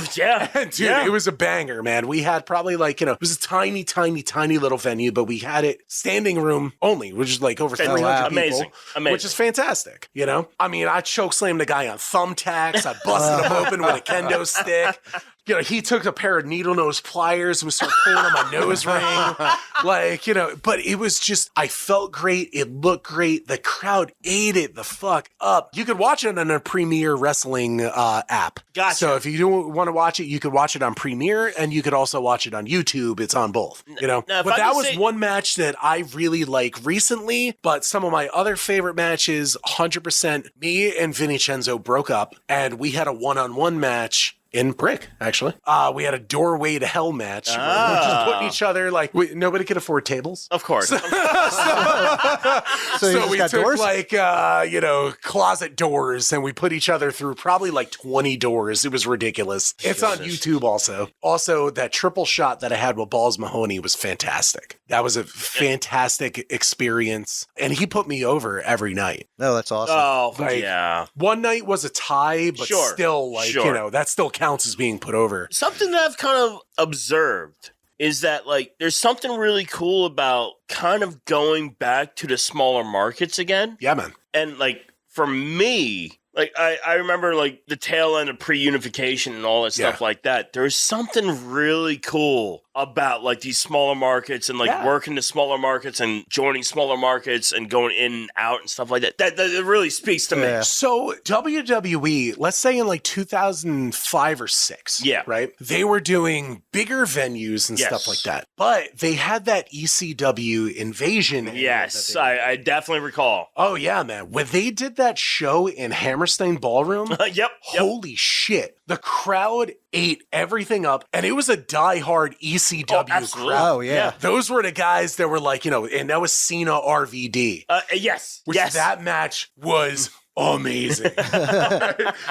it was a banger, man. We had probably like, it was a tiny, tiny, tiny little venue, but we had it standing room only, which is like over 300 people. Amazing. Which is fantastic, I mean, I chokeslammed the guy on thumbtacks. I busted him open with a kendo stick. He took a pair of needle nose pliers and was started pulling on my nose ring. But it was just, I felt great. It looked great. The crowd ate it the fuck up. You could watch it on a Premier Wrestling app. Gotcha. So if you don't want to watch it, you could watch it on Premier and you could also watch it on YouTube. It's on both, But that was one match that I really like recently, but some of my other favorite matches, 100%, me and Vincenzo broke up and we had a one-on-one match in Brick, actually. We had a doorway to hell match. We were just putting each other, like, nobody could afford tables. Of course. So we got took, doors? like, closet doors, and we put each other through probably, like, 20 doors. It was ridiculous. It's on YouTube also. Also, that triple shot that I had with Balls Mahoney was fantastic. That was a fantastic experience. And he put me over every night. No, that's awesome. Oh, Like, yeah. One night was a tie, but still, like, that still counts as being put over. Something that I've kind of observed is that, like, there's something really cool about kind of going back to the smaller markets again. Yeah, man. And, like, for me, like, I remember, like, the tail end of pre-unification and all that stuff like that. There's something really cool about, like, these smaller markets and, like, working the smaller markets and joining smaller markets and going in and out and stuff like that. That really speaks to me. So WWE, let's say in, like, 2005 or 6, right? They were doing bigger venues and stuff like that. But they had that ECW invasion. Yes, I definitely recall. Oh, yeah, man. When they did that show in Hammerstein Ballroom, holy shit. The crowd ate everything up, and it was a diehard ECW crowd. Oh, yeah. Those were the guys that were like, and that was Cena RVD. Yes. That match was amazing.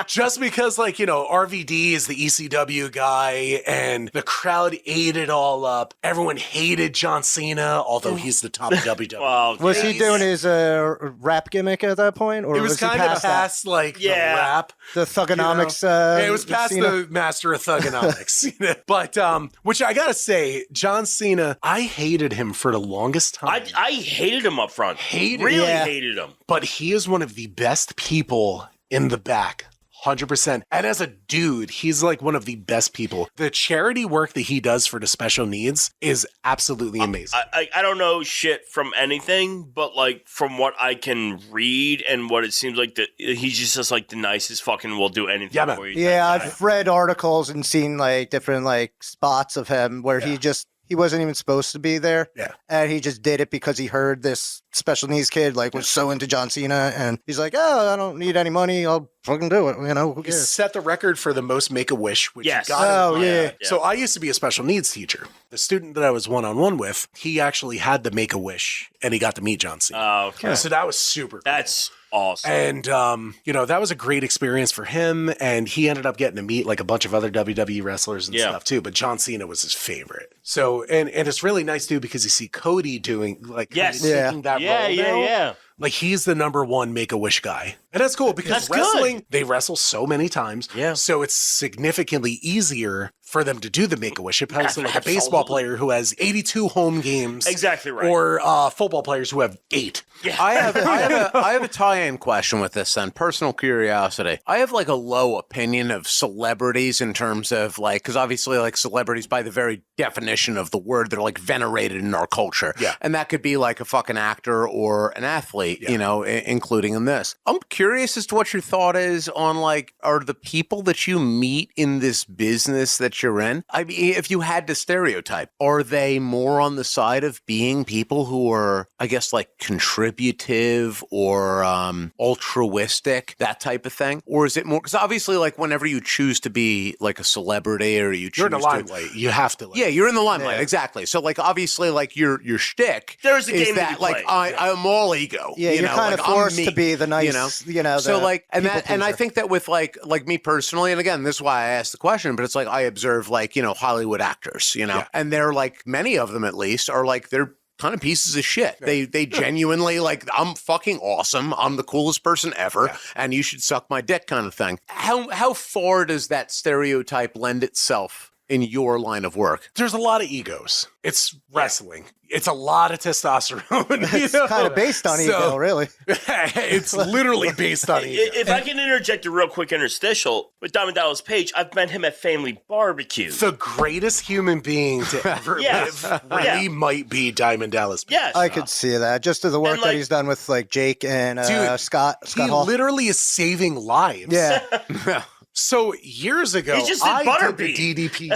Just because, like, RVD is the ECW guy and the crowd ate it all up. Everyone hated John Cena, although he's the top WWE. Well, was he doing his rap gimmick at that point? Or it was kind of past like the rap. The thugonomics. It was past the master of thugonomics. But, which I gotta say, John Cena, I hated him for the longest time. I hated him up front. Really hated him. But he is one of the best people in the back. 100%. And as a dude, he's like one of the best people. The charity work that he does for the special needs is absolutely amazing. I don't know shit from anything, but like from what I can read and what it seems like, that he's just like the nicest fucking will do anything for you. Yeah, I've read articles and seen like different like spots of him where he wasn't even supposed to be there. Yeah. And he just did it because he heard this special needs kid like was so into John Cena, and he's like, oh, I don't need any money. I'll fucking do it. Who He cares? set the record for the most Make-A-Wish, which Yes. he got. Oh, yeah. So I used to be a special needs teacher. The student that I was one-on-one with, he actually had the Make-A-Wish, and he got to meet John Cena. Oh, okay. So that was super cool. That's awesome. And, that was a great experience for him. And he ended up getting to meet like a bunch of other WWE wrestlers and stuff too. But John Cena was his favorite. So, and it's really nice too, because you see Cody doing like, taking that role now. Like he's the number one Make-A-Wish guy. And that's cool because wrestling, they wrestle so many times. Yeah. So it's significantly easier for them to do the Make-A-Wish opposed to like a baseball player who has 82 home games. Exactly right. Or football players who have 8. Yeah. I have a tie-in question with this then. Personal curiosity. I have like a low opinion of celebrities in terms of like, because obviously like celebrities by the very definition of the word, they're like venerated in our culture. Yeah. And that could be like a fucking actor or an athlete, including in this. I'm curious as to what your thought is on like, are the people that you meet in this business that you're in, I mean, if you had to stereotype, are they more on the side of being people who are, I guess, like contributive or altruistic, that type of thing? Or is it more, because obviously like whenever you choose to be like a celebrity or you choose you're in the limelight, you have to. Yeah, you're in the limelight, exactly. So like obviously like your shtick there's a is game that to be like played. I'm all ego. Yeah, you're kind of forced to be the nice, So like, and people I pleaser. think that with like me personally, and again, this is why I asked the question, but it's like I observe like, Hollywood actors, and they're like, many of them at least are like, they're kind of pieces of shit. They genuinely like, I'm fucking awesome. I'm the coolest person ever, and you should suck my dick kind of thing. How far does that stereotype lend itself in your line of work? There's a lot of egos. It's wrestling. It's a lot of testosterone. It's kind of based on ego, really. It's literally based on ego. If I can interject a real quick interstitial with Diamond Dallas Page, I've met him at family barbecues. The greatest human being to ever live really might be Diamond Dallas Page. Yes. I could see that just through the work that he's done with like Jake and Scott He Hall. literally is saving lives. Yeah. So years ago, He just did I Butterbean. did the DDP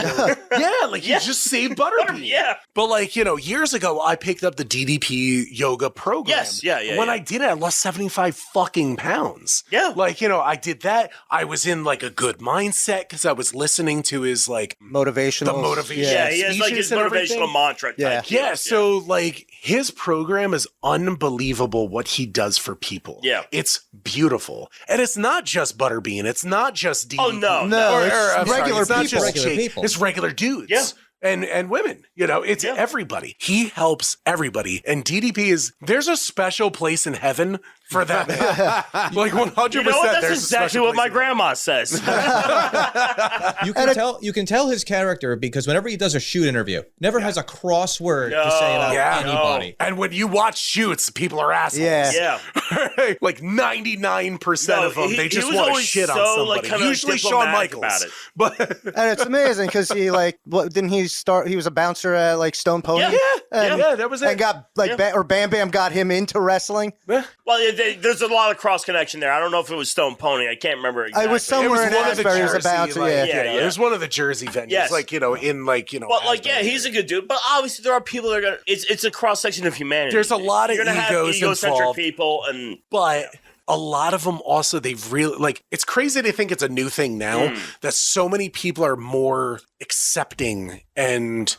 yoga. He just saved Butterbean. But like, years ago, I picked up the DDP yoga program. Yes, When I did it, I lost 75 fucking pounds. Yeah. Like, I did that. I was in like a good mindset because I was listening to his like motivational. the motivation. Yeah, he has like his speeches and everything. motivational mantra type. Yeah, so like his program is unbelievable what he does for people. Yeah. It's beautiful. And it's not just Butterbean. It's not just DDP. Oh, no. No, it's I'm sorry, regular it's not people. just Regular Jake. people. It's regular dudes. Yeah. And women, it's everybody. He helps everybody. And DDP there's a special place in heaven for that man. Like 100%. You know what? That's there's a exactly special what my place in grandma says. You can tell his character because whenever he does a shoot interview, never has a crossword to say about anybody. And when you watch shoots, people are assholes. Yeah. Like 99% of them, they just was want to always shit on so, somebody. like, kinda Usually Shawn diplomatic Michaels. about it. But And it's amazing because he didn't he start? He was a bouncer at like Stone Pony. Yeah, that was it. And got like or Bam Bam got him into wrestling. Well, there's a lot of cross connection there. I don't know if it was Stone Pony. I can't remember exactly. I was somewhere in Asbury. He was a bouncer. It was one of the Jersey venues. Yes. Like, in like, But like, Asbury. he's a good dude. But obviously, there are people that are gonna. It's a cross section of humanity. There's a lot of You're gonna have egos egocentric involved. people, and But a lot of them also, they've really, like, it's crazy to think it's a new thing now that so many people are more accepting and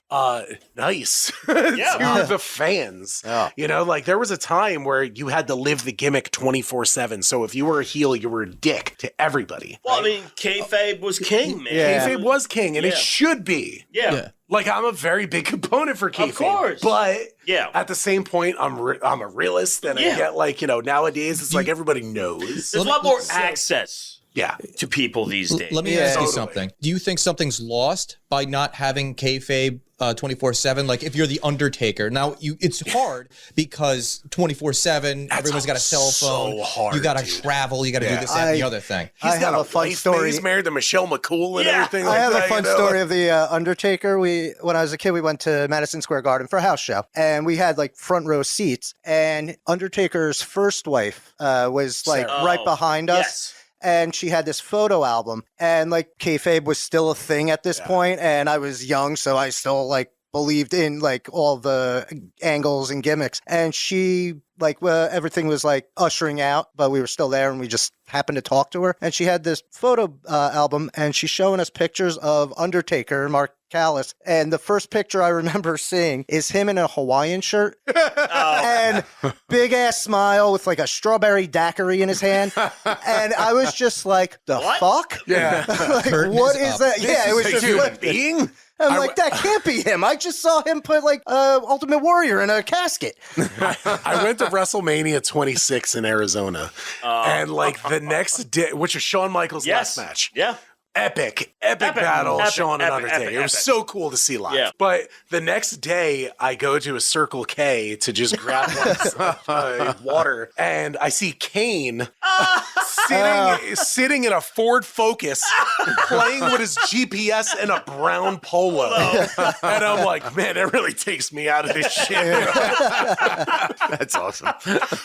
nice to the fans. Yeah. Like there was a time where you had to live the gimmick 24/7. So if you were a heel, you were a dick to everybody. well, I mean, Kayfabe was king, man. Yeah. Kayfabe was king, and it should be. Yeah. Like I'm a very big component for kayfabe, Of course. but Yeah. at the same point, I'm a realist, and I get like nowadays it's like everybody knows. There's a lot more access Yeah, to people these days. Let me Yeah. ask you Totally. something. Do you think something's lost by not having kayfabe 24/7? Like if you're the Undertaker, now it's hard because 24/7, everyone's got a cell phone. so hard, you got to dude. travel. You got to do this, that, and the other thing. I have a fun wife, story. He's married to Michelle McCool and Yeah. everything. I like have that, a fun you know? story of the Undertaker. When I was a kid, we went to Madison Square Garden for a house show, and we had like front row seats. And Undertaker's first wife was like Sarah. right Oh, behind us. yes. And she had this photo album, and like kayfabe was still a thing at this point, and I was young, so I still like believed in like all the angles and gimmicks. And she everything was like ushering out, but we were still there and we just happened to talk to her. And she had this photo album and she's showing us pictures of Undertaker and Mark Callis. And the first picture I remember seeing is him in a Hawaiian shirt and big ass smile with like a strawberry daiquiri in his hand. And I was just like, the fuck? Yeah. Like, what is that? Yeah, it was just human being. I'm like, that can't be him. I just saw him put like Ultimate Warrior in a casket. I went to WrestleMania 26 in Arizona, and like the next day, which was Shawn Michaels' last match. Yeah. Epic battle, Shawn and Undertaker. It was so cool to see live. Yeah. But the next day, I go to a Circle K to just grab water, and I see Kane sitting in a Ford Focus, playing with his GPS in a brown polo. And I'm like, man, that really takes me out of this shit. That's awesome.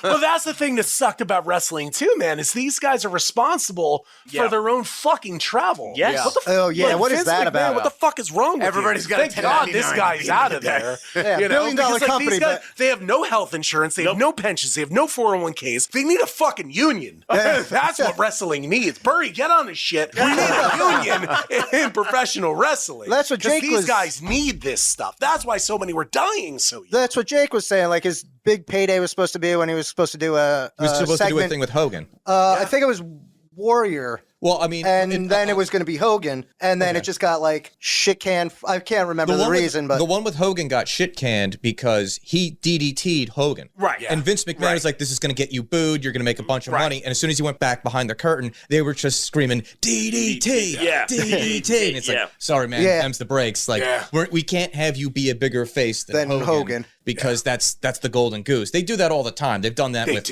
Well, that's the thing that sucked about wrestling too, man, is these guys are responsible for their own fucking travel. Yes. What the what is that about? What the fuck is wrong with Everybody's you? got a Thank God this 1099 guy's out of at the there. Yeah, You know, billion-dollar because, company, these guys, but- they have no health insurance. They have no pensions. They have no 401ks. They need a fucking union. That's what wrestling needs. Burry, get on this shit. We need a union in professional wrestling. That's what Jake these was- guys need this stuff. That's why so many were dying so young. That's what Jake was saying. Like his big payday was supposed to be when he was supposed to do a He was supposed segment. to do a thing with Hogan. I think it was Warrior. Well, I mean, And then it was going to be Hogan, and then it just got like shit canned. I can't remember the reason, but the one with Hogan got shit canned because he DDT'd Hogan. Right. And Vince McMahon was like, "This is going to get you booed. You're going to make a bunch of money." And as soon as he went back behind the curtain, they were just screaming DDT, Yeah. DDT. And it's like, sorry, man, Yeah. them's the breaks. Like, we can't have you be a bigger face than Hogan. Because that's the golden goose. They do that all the time. They've done that with,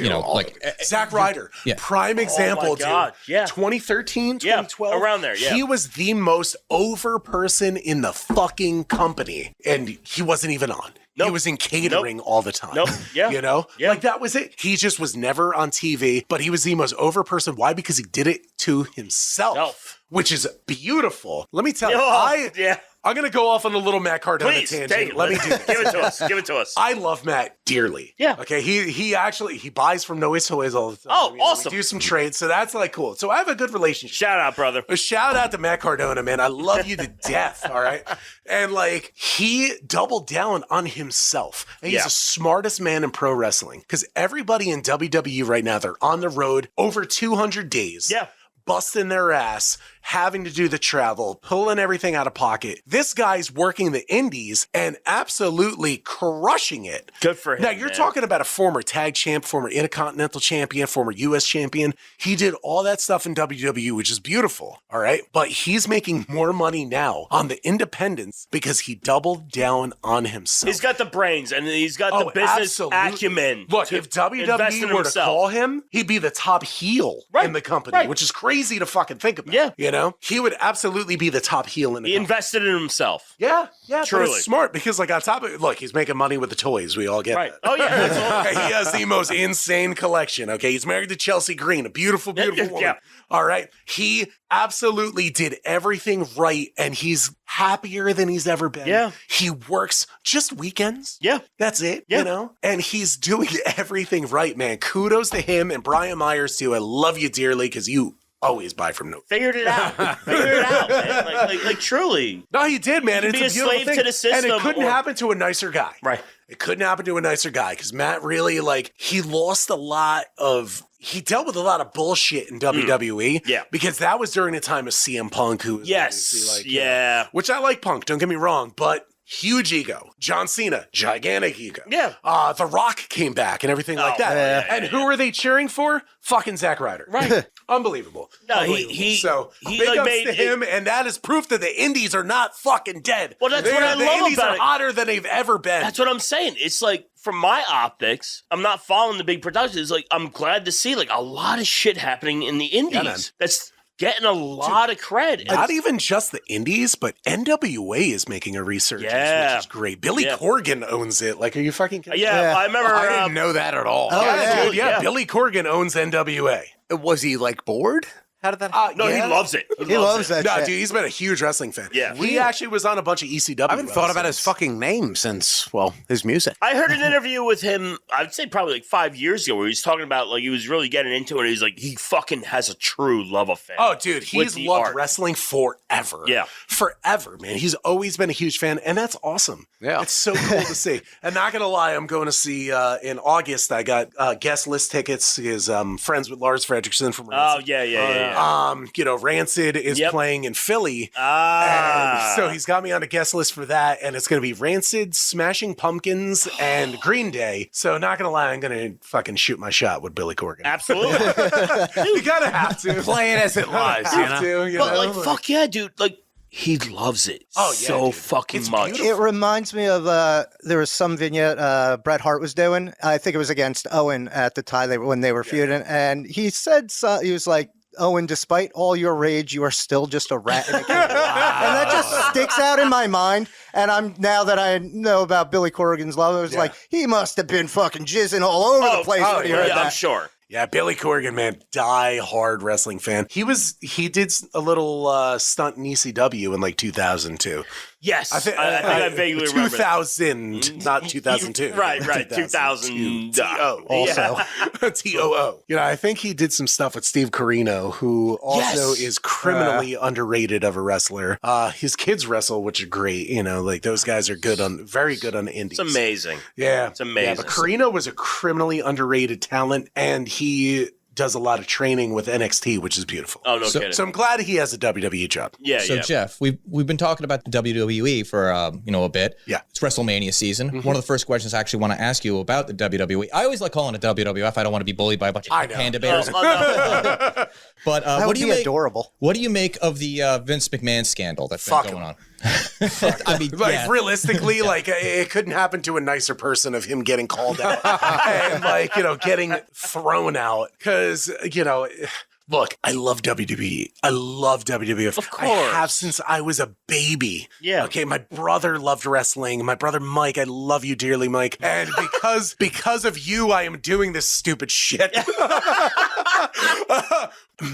Zack Ryder, prime example, dude. God, yeah. 2013, 2012. around there, yeah. He was the most over person in the fucking company, and he wasn't even on. Nope. He was in catering all the time. Nope. Yeah. You know? Yeah. Like, that was it. He just was never on TV, but he was the most over person. Why? Because he did it to himself, which is beautiful. Let me tell you, I'm going to go off on a little Matt Cardona tangent. Take it. Let me do this. Give it to us. Give it to us. I love Matt dearly. Yeah. Okay. He actually buys from Noise Toys all the time. Oh, awesome. We do some trades, so that's like cool. So I have a good relationship. Shout out, brother. A shout out to Matt Cardona, man. I love you to death. All right. And like he doubled down on himself. And he's the smartest man in pro wrestling because everybody in WWE right now, they're on the road over 200 days. Yeah. Busting their ass, having to do the travel, pulling everything out of pocket. This guy's working the indies and absolutely crushing it. Good for him. Now, you're talking about a former tag champ, former Intercontinental champion, former U.S. champion. He did all that stuff in WWE, which is beautiful, all right? But he's making more money now on the independents because he doubled down on himself. He's got the brains and he's got the business acumen. Look, if WWE were to call him, he'd be the top heel in the company, which is crazy to fucking think about. Yeah. You know? He would absolutely be the top heel in the He company. invested in himself. Yeah, Truly. but it's smart because, like, on top of it, look, he's making money with the toys. We all get Right. that. Oh, yeah. That's all. Okay, he has the most insane collection. Okay, he's married to Chelsea Green, a beautiful, beautiful woman. Yeah. All right, he absolutely did everything right, and he's happier than he's ever been. Yeah. He works just weekends. Yeah. That's it, Yeah. you know? And he's doing everything right, man. Kudos to him and Brian Myers, too. I love you dearly because you always buy from no. Figured it out. Figured it out, man. Like truly. No, he did, man. You It's can be a a beautiful slave thing. to the system And it couldn't or- happen to a nicer guy. Right. It couldn't happen to a nicer guy because Matt really, like, he lost a lot of. He dealt with a lot of bullshit in WWE. Yeah. Because that was during the time of CM Punk, who was Yes. obviously, like, Yeah. which I like Punk, don't get me wrong, but huge ego. John Cena, gigantic ego. Yeah. The Rock came back and everything like Oh, that. yeah, and who were they cheering for? Fucking Zack Ryder. Right. Unbelievable. No, Unbelievable. he so he, big like, ups made to him, and that is proof that the indies are not fucking dead. Well, that's what I the love indies about are it. hotter than they've ever been. That's what I'm saying. It's like, from my optics, I'm not following the big productions. It's like, I'm glad to see like a lot of shit happening in the indies. man. That's getting a lot of credit. Not even just the indies, but NWA is making a resurgence, Yeah. which is great. Billy Yeah. Corgan owns it. Like, are you fucking kidding? Yeah, I remember. I didn't know that at all. Oh, yeah. Dude, yeah, Billy Corgan owns NWA. Was he like bored? How did that No, he loves it. He loves that No, shit. dude, he's been a huge wrestling fan. Yeah. He actually was on a bunch of ECW. I haven't thought about his fucking name since, well, his music. I heard an interview with him, I'd say probably like 5 years ago, where he was talking about, like, he was really getting into it. He's like, he fucking has a true love affair. Oh, dude, he's the loved art. wrestling forever. Yeah. Forever, man. He's always been a huge fan, and that's awesome. Yeah. It's so cool to see. And not going to lie, I'm going to see in August, I got guest list tickets. His friends with Lars Fredrickson from Rancid. Oh, yeah. You know, Rancid is playing in Philly. Ah. And so he's got me on a guest list for that, and it's going to be Rancid, Smashing Pumpkins, and Green Day. So not going to lie, I'm going to fucking shoot my shot with Billy Corgan. Absolutely. You got to have to. Play it as it lies, you Have know? to, you But, know? like, fuck yeah, dude. Like, he loves it so dude. fucking It's much. beautiful. It reminds me of there was some vignette Bret Hart was doing. I think it was against Owen at the time when they were feuding, and he said he was like, Owen, despite all your rage, you are still just a rat in a cage. And that just sticks out in my mind. And now that I know about Billy Corgan's love, I was like, he must have been fucking jizzing all over the place when he heard that. I'm sure. Yeah, Billy Corgan, man, die-hard wrestling fan. He did a little stunt in ECW in like 2002. Yes. I think I vaguely remember. 2000, not 2002. Right. 2000. Also. TOO. You know, I think he did some stuff with Steve Corino, who also is criminally underrated of a wrestler. His kids wrestle, which are great. You know, like those guys are very good on the indies. It's amazing. Yeah. It's amazing. Yeah, but Corino was a criminally underrated talent, and he does a lot of training with NXT, which is beautiful. Oh, no kidding. So I'm glad he has a WWE job. Yeah, So Jeff, we've been talking about the WWE for a bit. Yeah. It's WrestleMania season. One of the first questions I actually want to ask you about the WWE. I always like calling it WWF. I don't want to be bullied by a bunch of panda bears. No. But That what would do you be make? adorable. What do you make of the Vince McMahon scandal that's been going on? I mean, Like realistically, like it couldn't happen to a nicer person of him getting called out and like, you know, getting thrown out. Cause, you know, look, I love WWE. I love WWF. Of course. I have since I was a baby. Yeah. Okay. My brother loved wrestling. My brother Mike, I love you dearly, Mike. And because of you, I am doing this stupid shit.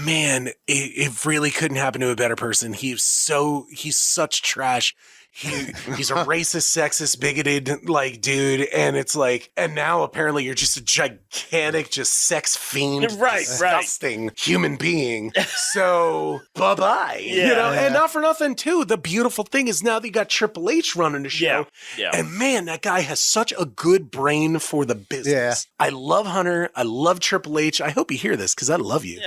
Man, it really couldn't happen to a better person. He's such trash. He's a racist, sexist, bigoted, like, dude. And it's like, and now apparently you're just a gigantic, just sex fiend, disgusting human being. So bye-bye. You know, and not for nothing too. The beautiful thing is now that you got Triple H running the show. Yeah. And man, that guy has such a good brain for the business. I love Hunter. I love Triple H. I hope you hear this because I love you.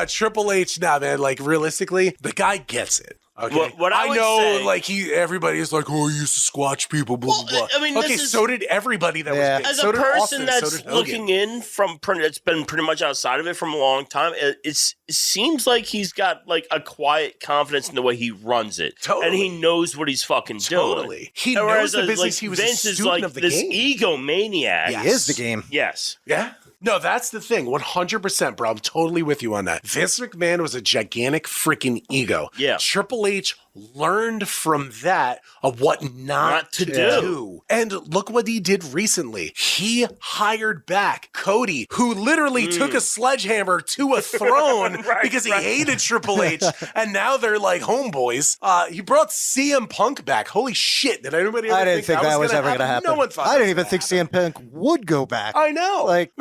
Triple H, nah, man, like realistically, the guy gets it. Okay. What I would know, say- like everybody's like, oh, he used to squatch people, blah, blah, blah. I mean, okay, this is- so did everybody that was big. As so a did person Austin, so that's did Hogan. looking in from that's been pretty much outside of it from a long time, it seems like he's got like a quiet confidence in the way he runs it, and he knows what he's fucking doing. He And knows whereas, the business. Like, He was Vince a is student like of the this game. egomaniac. He is the game. Yes. Yeah. No, that's the thing. 100%, bro. I'm totally with you on that. Vince McMahon was a gigantic freaking ego. Yeah. Triple H learned from that of what not to do. And look what he did recently. He hired back Cody, who literally took a sledgehammer to a throne because he hated Triple H. And now they're like homeboys. He brought CM Punk back. Holy shit. Did anybody ever I didn't think that was ever going to happen. No one thought I that didn't was even think gonna CM Punk would go back. happen. I know. Like,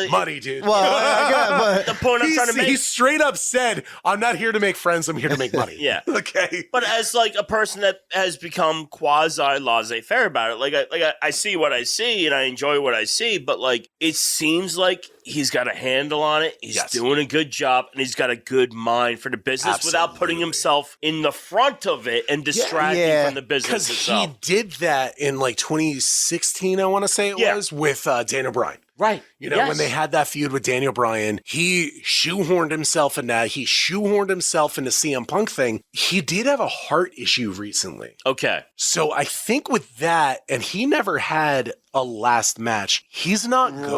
Muddy, dude. well, The point I'm trying to make. He straight up said, I'm not here to make friends, I'm here to make money. Yeah. Okay. But as like a person that has become quasi laissez-faire about it, I see what I see and I enjoy what I see, but like it seems like he's got a handle on it. He's doing a good job, and he's got a good mind for the business without putting himself in the front of it and distracting from the business itself. He did that in like 2016, I want to say it was, with Daniel Bryan. Right. You know, when they had that feud with Daniel Bryan, he shoehorned himself in that. He shoehorned himself in the CM Punk thing. He did have a heart issue recently. Okay. So I think with that, and he never had a last match, he's not going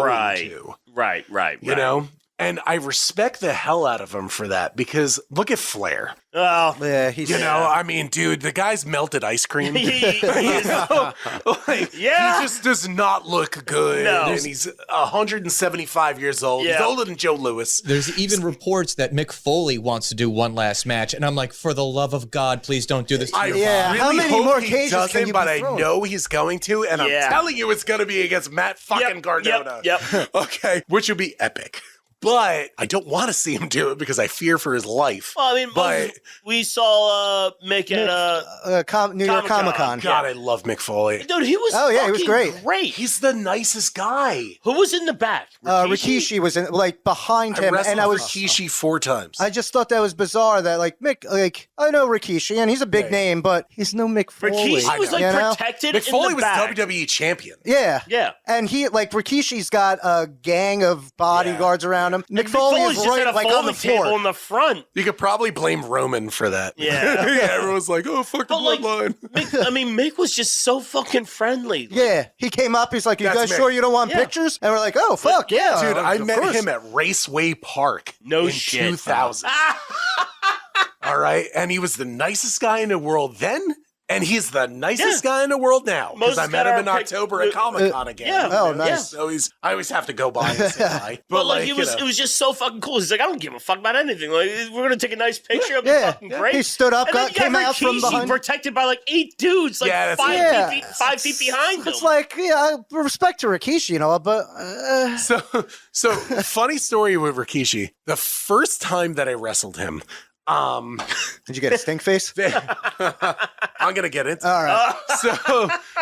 to. Right. You know? And I respect the hell out of him for that because look at Flair. Oh, Yeah, he's You know, I mean, dude, the guy's melted ice cream. he He just does not look good. No. And he's 175 years old. He's Yeah. older than Joe Louis. There's even reports that Mick Foley wants to do one last match, and I'm like, for the love of God, please don't do this to your Yeah, mom. how really many hope more he cages doesn't, can you but be I throwing? know he's going to, and Yeah. I'm telling you it's going to be against Matt fucking Cardona. Yep. Okay, which would be epic. But I don't want to see him do it because I fear for his life. Well, I mean, But- we saw Mick at New York Comic-Con. Comic-Con. God, I love Mick Foley. dude, he was Oh, yeah, he was fucking great. He's the nicest guy. Who was in the back? Rikishi was in, like, behind him, wrestled and I was Rikishi 4 times. I just thought that was bizarre that, like, Mick, like, I know Rikishi, and he's a big name, but he's no Mick Foley. Rikishi was like you know? protected Mick Foley in the was back. WWE champion. Yeah. Yeah. And he, like, Rikishi's got a gang of bodyguards around him. Mick Foley Foley's is just at right, a like, on folding the floor. table in the front. You could probably blame Roman for that. Yeah. Everyone's like, oh, fuck the But like, bloodline. Mick was just so fucking friendly. Yeah, he came up. He's like, "You That's guys Mick. sure you don't want Yeah. pictures?" And we're like, "Oh, fuck yeah, Dude, I of met course." him at Raceway Park No in shit. 2000. All right. And he was the nicest guy in the world then. And he's the nicest guy in the world now. Because Most I met him in got our October at Comic-Con again. yeah. Oh, You know? nice. So I always have to go by and say hi. But like, you it was know. just so fucking cool. He's like, I don't give a fuck about anything. Like, we're gonna take a nice picture. It'll be Yeah. fucking great. He stood up, and then you came got out from Rikishi behind. protected by like 8 dudes, like Yeah, that's- 5 feet behind him. It's like, yeah, respect to Rikishi, you know, but So funny story with Rikishi. The first time that I wrestled him, did you get a stink face? I'm gonna get it. All right.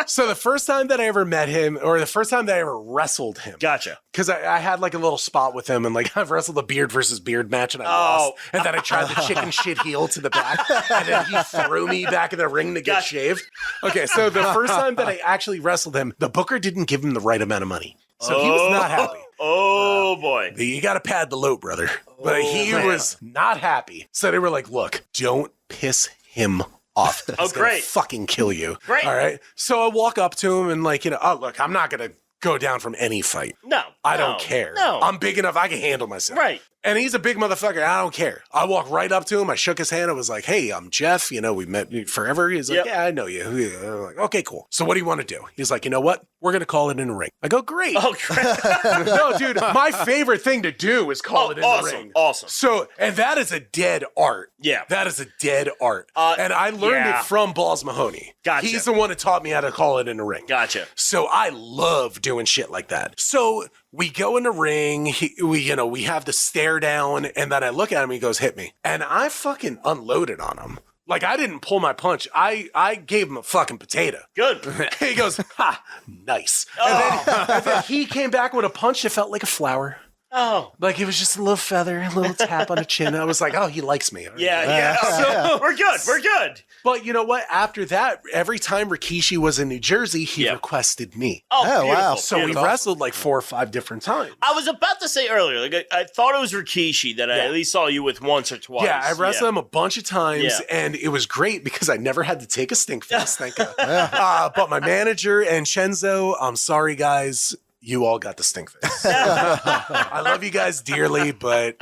So the first time that I ever met him, or the first time that I ever wrestled him, Gotcha. because I had like a little spot with him, and like I've wrestled a beard versus beard match, and I lost, and then I tried the chicken shit heel to the back, and then he threw me back in the ring to get Gotcha. shaved. Okay, so the first time that I actually wrestled him, the booker didn't give him the right amount of money, so he was not happy. Oh boy. You got to pad the load, brother. But he was not happy. So they were like, look, don't piss him off. He's gonna great. fucking kill you. Great. All right. So I walk up to him and like, oh, look, I'm not going to go down from any fight. No. I no, don't care. No. I'm big enough. I can handle myself. Right. And he's a big motherfucker. I don't care. I walked right up to him. I shook his hand. I was like, hey, I'm Jeff. You know, we met forever. He's like, Yep. yeah, I know you. I'm like, okay, cool. So what do you want to do? He's like, you know what? We're going to call it in the ring. I go, great. Oh, crap. No, dude, my favorite thing to do is call it in the ring. Awesome. So, and that is a dead art. Yeah. That is a dead art. And I learned yeah. it from Balls Mahoney. Gotcha. He's the one that taught me how to call it in the ring. Gotcha. So I love doing shit like that. So we go in the ring, we have the stare down, and then I look at him, he goes, hit me. And I fucking unloaded on him. Like, I didn't pull my punch. I gave him a fucking potato. Good. He goes, ha, nice. And then he came back with a punch that felt like a flower. Oh. Like, it was just a little feather, a little tap on the chin. I was like, oh, he likes me. All right. Yeah. So we're good. We're good. But you know what? After that, every time Rikishi was in New Jersey, he requested me. Oh, Oh, beautiful. wow. So we wrestled like 4 or 5 different times. I was about to say earlier, like I thought it was Rikishi that I at least saw you with once or twice. Yeah, I wrestled him a bunch of times, Yeah. and it was great because I never had to take a stink face, thank God. But my manager and Shenzo, I'm sorry, guys, you all got the stink face. I love you guys dearly, but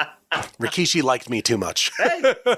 Rikishi liked me too much.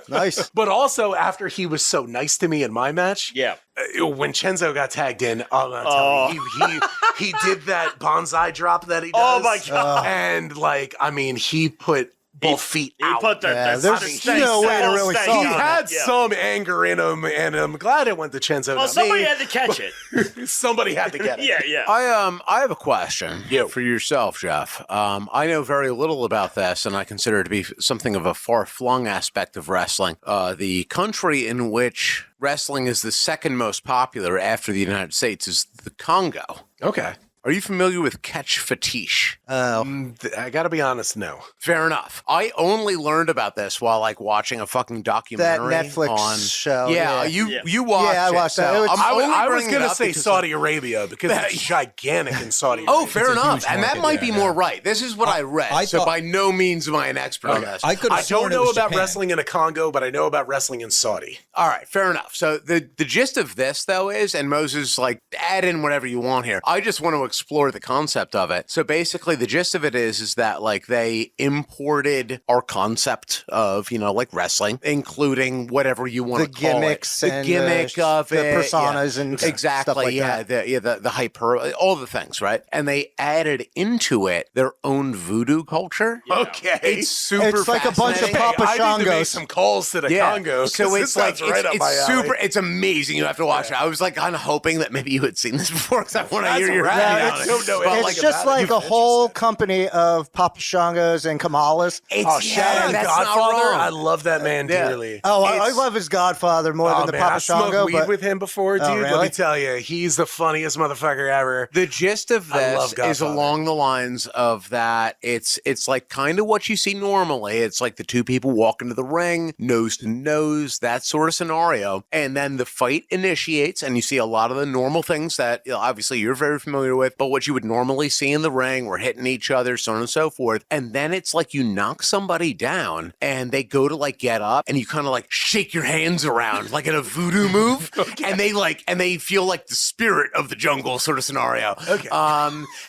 Nice. But also, after he was so nice to me in my match, Yeah. when Chenzo got tagged in, I'm gonna tell you, he did that bonsai drop that he does. Oh, my God. And like, I mean, he put both feet He out. put that. Yeah, that there's stank- no way to full really stank solve He on it. had Yeah. some anger in him, and I'm glad it went to Chenzo. Well, not somebody me. had to catch it. Somebody had to get it. Yeah. I have a question You. for yourself, Jeff. I know very little about this, and I consider it to be something of a far-flung aspect of wrestling. The country in which wrestling is the second most popular after the United States is the Congo. Okay. Are you familiar with catch fetiche? I gotta be honest, no. Fair enough. I only learned about this while like watching a fucking That documentary Netflix on. show. Yeah, you watched. Yeah, I watched that. So It was- I'm only I was bringing it gonna up say because- Saudi Arabia because it's gigantic in Saudi Arabia. Oh, fair enough. And that might be yeah. more right. This is what I read. I so thought- by no means am I an expert on this. I could have I sworn don't it know was about Japan. wrestling in a Congo, but I know about wrestling in Saudi. All right, fair enough. So the gist of this, though, is, and Moses, like, add in whatever you want here. I just want to explore the concept of it. So basically the gist of it is that like they imported our concept of, you know, like wrestling, including whatever you want to call gimmicks it. The and gimmick of the it. personas and exactly. stuff like that. The hyper, all the things, right? And they added into it their own voodoo culture. Yeah. Okay. It's super It's like a bunch of fascinating. Papa I need to make Shangos. some calls to the Congo. So it's like it's alley. super. It's amazing. You have to watch it. I was like kind of hoping that maybe you had seen this before because I want to That's hear your right. opinion Yeah, on it. don't know But, anything It's just about it. like a whole company of Papa Shangos and Kamalas. It's, Oh, shout out that's not Godfather. wrong. I love that man Yeah. dearly. Oh, I It's- love his Godfather more than the man, Papa I smoked Shango. weed But with him before, dude. Oh, Let really? me tell you, he's the funniest motherfucker ever. The gist of I love this is Godfather. along the lines of that it's like kind of what you see normally. It's like the two people walk into the ring, nose to nose, that sort of scenario. And then the fight initiates and you see a lot of the normal things that obviously you're very familiar with, but what you would normally see in the ring, we're hitting each other, so on and so forth. And then it's like you knock somebody down and they go to like get up and you kind of like shake your hands around like in a voodoo move. And they feel like the spirit of the jungle sort of scenario. Okay.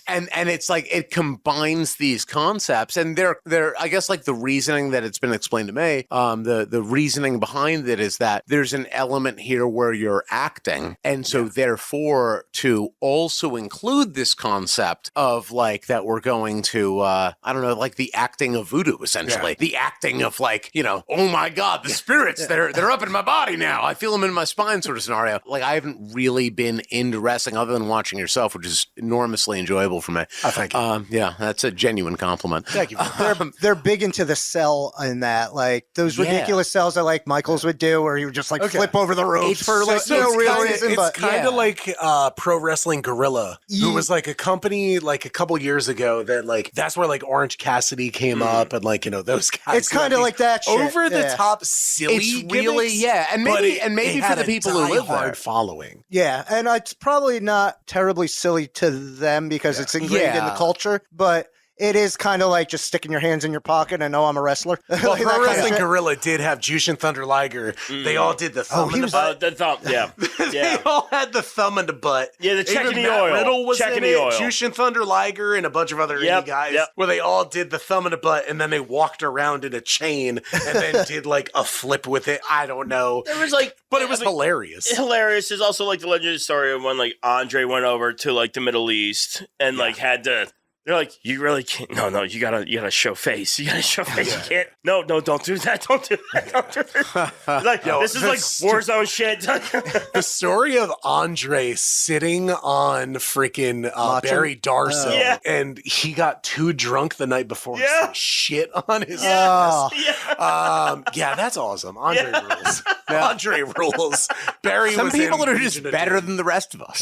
And it's like it combines these concepts, and they're I guess like the reasoning that it's been explained to me. The reasoning behind it is that there's an element here where you're acting, and so therefore to also include this concept of like that we're going to I don't know, like the acting of voodoo essentially, the acting of like, you know, oh my god, the spirits they're up in my body now, I feel them in my spine sort of scenario. Like I haven't really been into wrestling other than watching yourself, which is enormously enjoyable for me. Oh, thank you. Yeah, that's a genuine compliment. Thank you. they're big into the sell in that, like those Yeah. ridiculous sells that like Michaels would do, where he would just like Okay. flip over the ropes It's for like so- no it's real kinda- reason. It's But kind of like Pro Wrestling Gorilla, who Ye- was like a company like a couple years ago that like that's where like Orange Cassidy came up and like, you know, those guys. it's who had kind of these like that shit. over the Yeah. top silly. It's really gimmicks, and but maybe it for had the a people who live there. diehard following. Yeah, and it's probably not terribly silly to them because it's ingrained in the Yeah. culture, but it is kind of like just sticking your hands in your pocket and I'm a wrestler. Well, Like that Pro kind of Wrestling shit. Gorilla did have Jushin Thunder Liger. They all did the thumb he in the was- butt. The thumb, yeah. They Yeah. all had the thumb in the butt. Yeah, the check Even in the Matt oil. Riddle was Check in in the it. oil. Jushin Thunder Liger and a bunch of other Yep, indie guys yep. where they all did the thumb in the butt and then they walked around in a chain and then did like a flip with it. I don't know. There was like, But it was I mean, hilarious. hilarious. There's also like the legendary story of when like Andre went over to like the Middle East and like had to. They're like, you really can't. No, you gotta show face. You gotta show face. You can't. No, don't do that. Don't do that. Don't do that. Like, Yo, this is like Warzone shit. The story of Andre sitting on freaking Barry Darso Yeah. and he got too drunk the night before and Yeah. started shit on his Oh. yeah, that's awesome. Andre rules. Andre rules. Barry Some was people in are just Legion of better Doom. than the rest of us.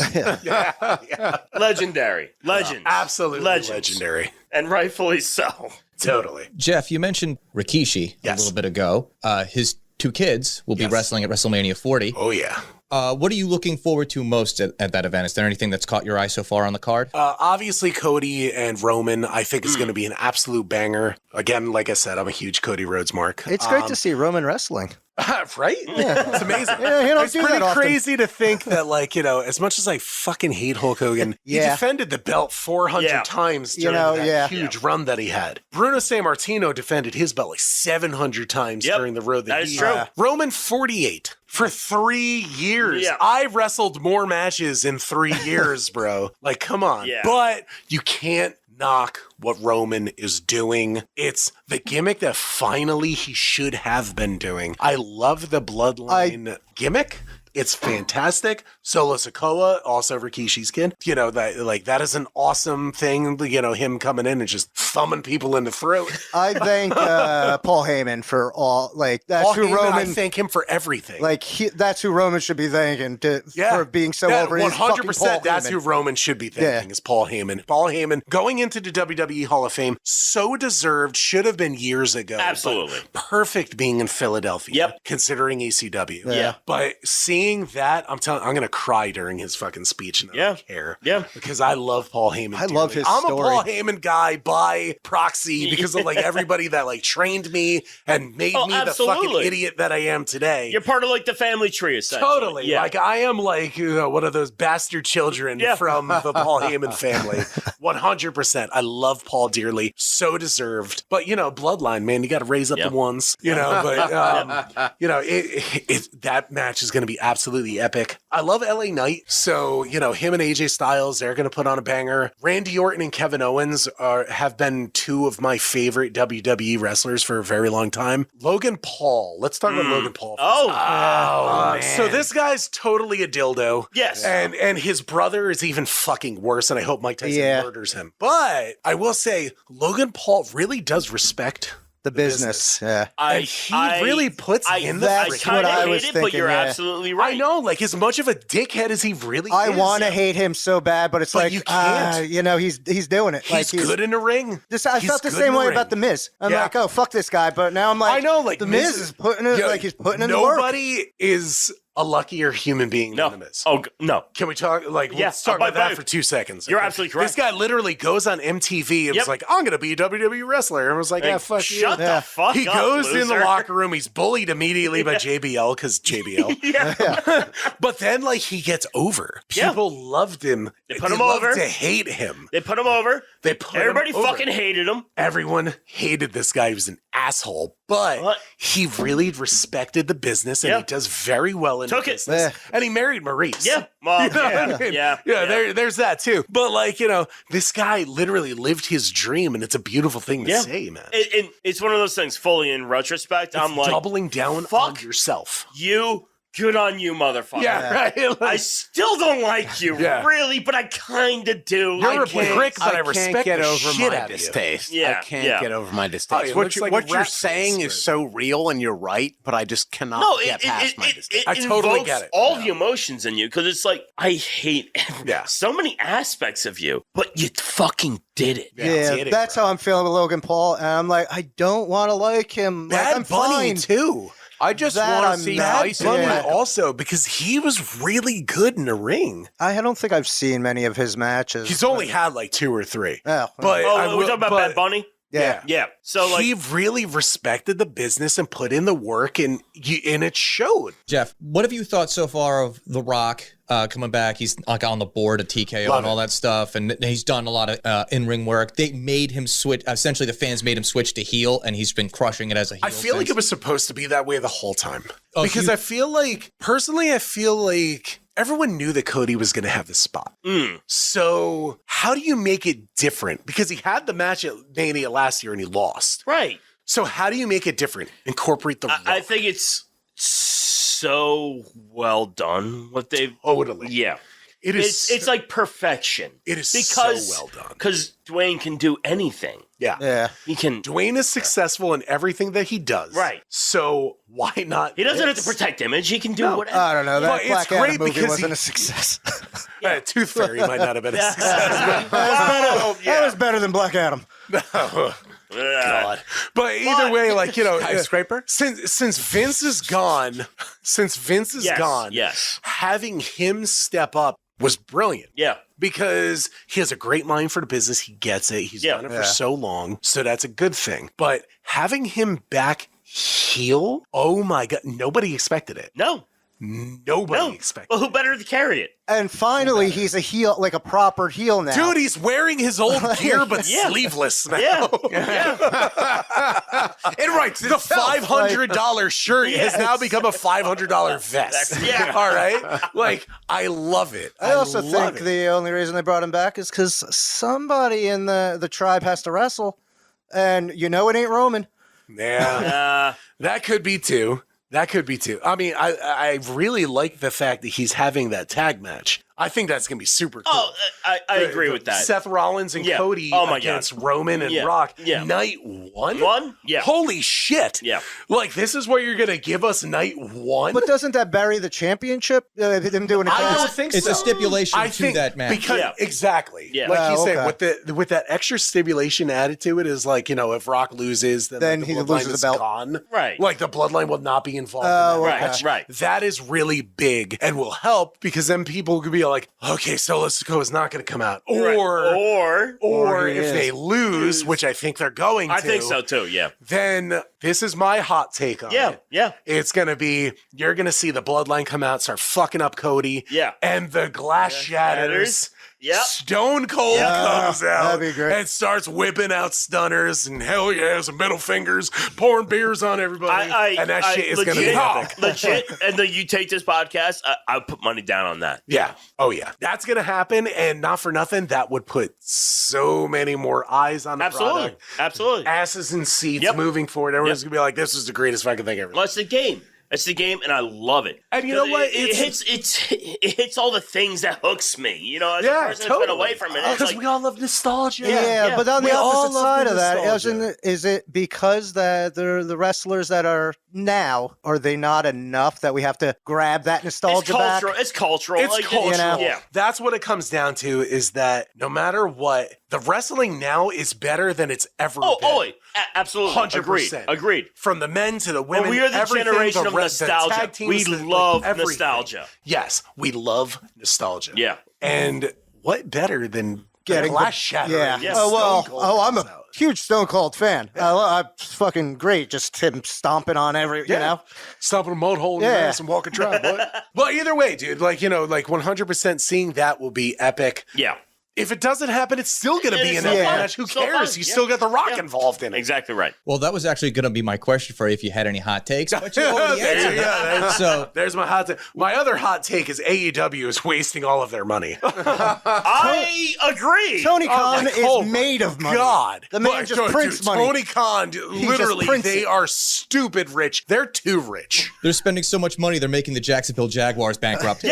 Legendary. Legends. Absolutely Legends. legendary. And rightfully so. Totally. Jeff, you mentioned Rikishi Yes. a little bit ago. His two kids will be Yes. wrestling at WrestleMania 40. Oh yeah. What are you looking forward to most at that event? Is there anything that's caught your eye so far on the card? Obviously, Cody and Roman, I think is going to be an absolute banger. Again, like I said, I'm a huge Cody Rhodes mark. It's great to see Roman wrestling. Right? Yeah. It's amazing. Yeah, you don't It's do pretty that often. crazy to think that, like, you know, as much as I fucking hate Hulk Hogan, he Yeah. defended the belt 400 Yeah. times You during know, that yeah. huge run that he had. Bruno Sammartino defended his belt like 700 times Yep. during the road that That he is true. had. Roman 48 for 3 years. Yeah. I wrestled more matches in 3 years, bro. Like, come on. Yeah. But you can't knock what Roman is doing. It's the gimmick that finally he should have been doing. I love the bloodline gimmick. It's fantastic. Solo Sikoa, also Rikishi's kid. You know, that is an awesome thing. You know, him coming in and just thumbing people in the throat. I thank Paul Heyman for all, like, that's Paul who Heyman, Roman, I thank him for everything. like, that's who Roman should be thanking for being so That- over. He's fucking Paul 100%. That's Heyman. who Roman should be thanking is Paul Heyman. Paul Heyman going into the WWE Hall of Fame, so deserved, should have been years ago. but Absolutely. perfect being in Philadelphia. Yep. Considering ECW. Yeah. But seeing seeing that, I'm going to cry during his fucking speech. And I don't care. Yeah. Because I love Paul Heyman. I love his I'm story. a Paul Heyman guy by proxy because of like everybody that like trained me and made me the fucking idiot that I am today. You're part of like the family tree, essentially. Totally. Yeah. Like I am like, one of those bastard children from the Paul Heyman family. 100%. I love Paul dearly. So deserved. But, bloodline, man, you got to raise up the ones, but, that match is going to be absolutely epic. I love LA Knight. So, him and AJ Styles, they're going to put on a banger. Randy Orton and Kevin Owens have been two of my favorite WWE wrestlers for a very long time. Logan Paul. Let's talk about Logan Paul. Man. So this guy's totally a dildo. Yes. And his brother is even fucking worse, and I hope Mike Tyson murders him. But I will say, Logan Paul really does respect the business. Yeah. And he really puts in the that's freaking what I hate was it, thinking, but you're yeah. absolutely right. I know, like, as much of a dickhead as he really I is. want to hate him so bad, but it's But like, you can't. he's doing it. He's good in the ring. I He's felt the good same in the way ring. about The Miz. I'm Yeah. like, oh, fuck this guy. But now I'm like, I know, like, The Miz is putting it, he's putting in the work. Nobody is a luckier human being than The Miz. Oh, no. Can we talk, let's talk about that for 2 seconds. You're absolutely correct. This guy literally goes on MTV and was like, I'm going to be a WWE wrestler. And was like, fuck you. Shut the fuck He up, goes in the loser. locker room. He's bullied immediately by JBL because JBL. But then, he gets over. People loved him. They put him over. To hate him. They put him over. Everybody him over. fucking hated him. Everyone hated this guy. He was an asshole. But he really respected the business, and he does very well in the business. And he married Maurice. Yeah. Well, There's that too. But this guy literally lived his dream, and it's a beautiful thing to say, man. And it's one of those things. Fully in retrospect, I'm like doubling down on yourself. Good on you, motherfucker. Yeah, right. I still don't like you, really, but I kind of do. You're a prick, but I respect get the over shit my out of you. distaste. Yeah, I can't get over my distaste. What you're saying is so real, and you're right, but I just cannot get past my distaste. I totally get it. All the emotions in you, because it's like, I hate so many aspects of you, but you fucking did it. Yeah, that's how I'm feeling with Logan Paul. And I'm like, I don't want to like him. Bad I'm Bunny, fine. too. I just want to see Tyson. Also, because he was really good in the ring. I don't think I've seen many of his matches. He's only had 2 or 3. Yeah. But we're talking about Bad Bunny? Yeah. Yeah. So he really respected the business and put in the work, and it showed. Jeff, what have you thought so far of The Rock coming back? He's on the board at TKO and all that stuff, and he's done a lot of in-ring work. They made him switch. Essentially, the fans made him switch to heel, and he's been crushing it as a heel. I feel like it was supposed to be that way the whole time. Because I feel like everyone knew that Cody was going to have the spot. So how do you make it different? Because he had the match at Mania last year and he lost. Right. So how do you make it different? Incorporate the Rock. I think it's so well done what they've... Totally. Yeah. It's like perfection. It is because, so well done. Because Dwayne can do anything. Yeah. He can... Dwayne is successful in everything that he does. Right. So why not He doesn't have to protect image. He can do whatever. I don't know. That But Black it's great Adam movie because wasn't a success. Tooth Fairy might not have been a success. That was better than Black Adam. God. But either way, Skyscraper? Since Vince is gone, Yes. having him step up was brilliant. Yeah. Because he has a great mind for the business. He gets it. He's done it for so long. So that's a good thing. But having him back heel, oh my God, nobody expected it. No. Nobody expected Well, who better to carry it? And finally, he's a heel, like a proper heel now. Dude, he's wearing his old gear, but sleeveless now. Yeah. It writes the $500 shirt has now become a $500 vest. Yeah. All right. I love it. I also think the only reason they brought him back is because somebody in the tribe has to wrestle. And it ain't Roman. Yeah. That could be too. I mean, I really like the fact that he's having that tag match. I think that's going to be super cool. Oh, I agree with that. Seth Rollins and Cody against Roman and Rock. Yeah. Night one? One? Yeah. Holy shit. Yeah. Like, this is what you're going to give us night one? But doesn't that bury the championship? Them doing a I don't think It's so. a stipulation I to think that match. Because, exactly. Yeah. Like you said, okay. with that extra stipulation added to it is like, if Rock loses, then he the loses bloodline the is belt. gone. Right. Like, the bloodline will not be involved in Oh, that right, match. right. That is really big and will help because then people could be like, okay, Solo Sikoa is not going to come out. Or he if is. they lose, which I think they're going to. I think so too, yeah. Then this is my hot take on it. Yeah. It's going to be, you're going to see the bloodline come out, start fucking up Cody. Yeah. And the glass shatters. Yep. Stone Cold comes out that'd be great. and starts whipping out stunners and hell yeah, some middle fingers, pouring beers on everybody. And that shit is going to be epic. Legit. And then you take this podcast, I'll put money down on that. Yeah. Oh, yeah. That's going to happen. And not for nothing, that would put so many more eyes on the product. Absolutely. Asses in seats moving forward. Everyone's going to be like, this is the greatest fucking thing ever. Well, it's the game. It's the game, and I love it. And you know what? It hits all the things that hooks me. As a person that's been away from it. Because we all love nostalgia. Yeah, but on the We all opposite love side the of that, nostalgia. is it because the wrestlers that are now, are they not enough that we have to grab that nostalgia back? It's cultural. It's cultural. Yeah. That's what it comes down to is that no matter what, the wrestling now is better than it's ever been. Absolutely. 100%. Agreed. From the men to the women. Well, we are the everything, generation of the nostalgia. tag teams, We love everything. nostalgia. Yes, we love nostalgia. Yeah. And what better than Getting glass shattering? Yeah. Yes. I'm a huge Stone Cold fan. I'm fucking great. Just him stomping on you know. Stomping a mud hole in your ass and walking try, boy. Well, either way, dude, like 100% seeing that will be epic. Yeah. If it doesn't happen, it's still going to be an epic match. Who Still cares? fun. You still got The Rock involved in it. Exactly right. Well, that was actually going to be my question for you if you had any hot takes. But you already answered that. So there's my hot take. My other hot take is AEW is wasting all of their money. I agree. Tony Khan is made of money. God. The man just prints money. Tony Khan, literally, prints they it. are stupid rich. They're too rich. they're spending so much money, they're making the Jacksonville Jaguars bankrupt.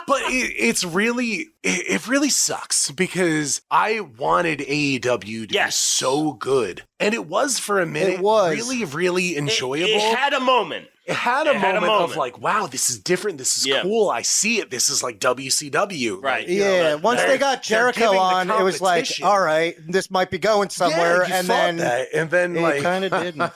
But it really sucks because I wanted AEW to be so good. And it was for a minute. It was. Really, really enjoyable. It had a moment. It had a moment of like, wow, this is different. This is cool. I see it. This is like WCW. Right. Yeah, once they got Jericho on, it was like, competition. all right, this might be going somewhere. Yeah, you and thought then that. And then it like kind of didn't.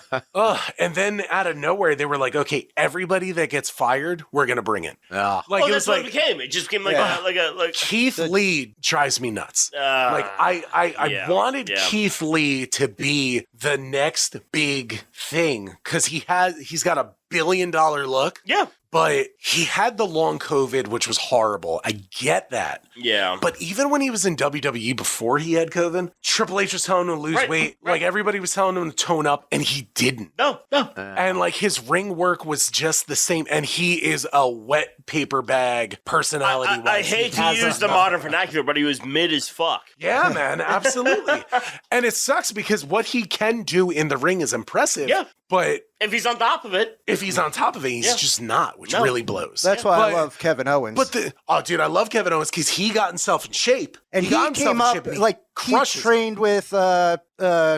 and then out of nowhere they were like, okay, everybody that gets fired, we're gonna bring in. Like Well, it that's was what like it became. It just became like Keith Lee drives me nuts. I wanted Keith Lee to be the next big thing because he's got a $1 billion look. Yeah. But he had the long COVID, which was horrible. I get that. Yeah. But even when he was in WWE before he had COVID, Triple H was telling him to lose weight. Right. Like everybody was telling him to tone up, and he didn't. No. And like his ring work was just the same. And he is a wet paper bag personality. I hate to use the modern vernacular, but he was mid as fuck. Yeah, man, absolutely. And it sucks because what he can do in the ring is impressive. Yeah. But If he's on top of it. if he's on top of it, he's just not, which really blows. That's why I But- love Kevin Owens. But dude, I love Kevin Owens because he got himself in shape. and he got himself came in up shape and like he crushes. trained with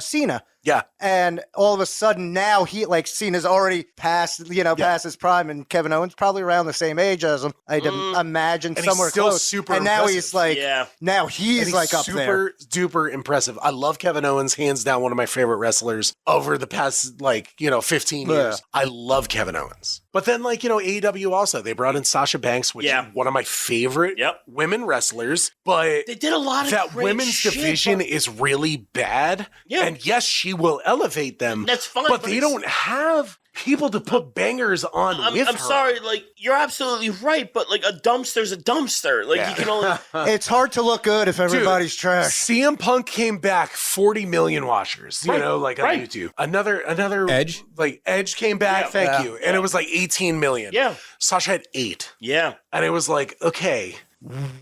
Cena. Yeah. And all of a sudden now Cena's already past his prime, and Kevin Owens probably around the same age as him. I'd imagine And he's somewhere still close. super and now impressive. he's like, now he's, And he's like up there. super duper impressive. I love Kevin Owens, hands down one of my favorite wrestlers over the past 15 years. I love Kevin Owens. But then AEW also, they brought in Sasha Banks, which is one of my favorite women wrestlers. But They did a lot of that great women's shit, division but- is really bad. Yeah. And yes, she will elevate them. That's fine, But but they it's- don't have people to put bangers on with I'm her. sorry, you're absolutely right, but a dumpster's a dumpster. You can only It's hard to look good if everybody's trash. CM Punk came back 40 million watchers, on Right. YouTube. Another Edge? Edge came back, thank you. And it was 18 million. Yeah. Sasha had 8. Yeah. And it was like, okay,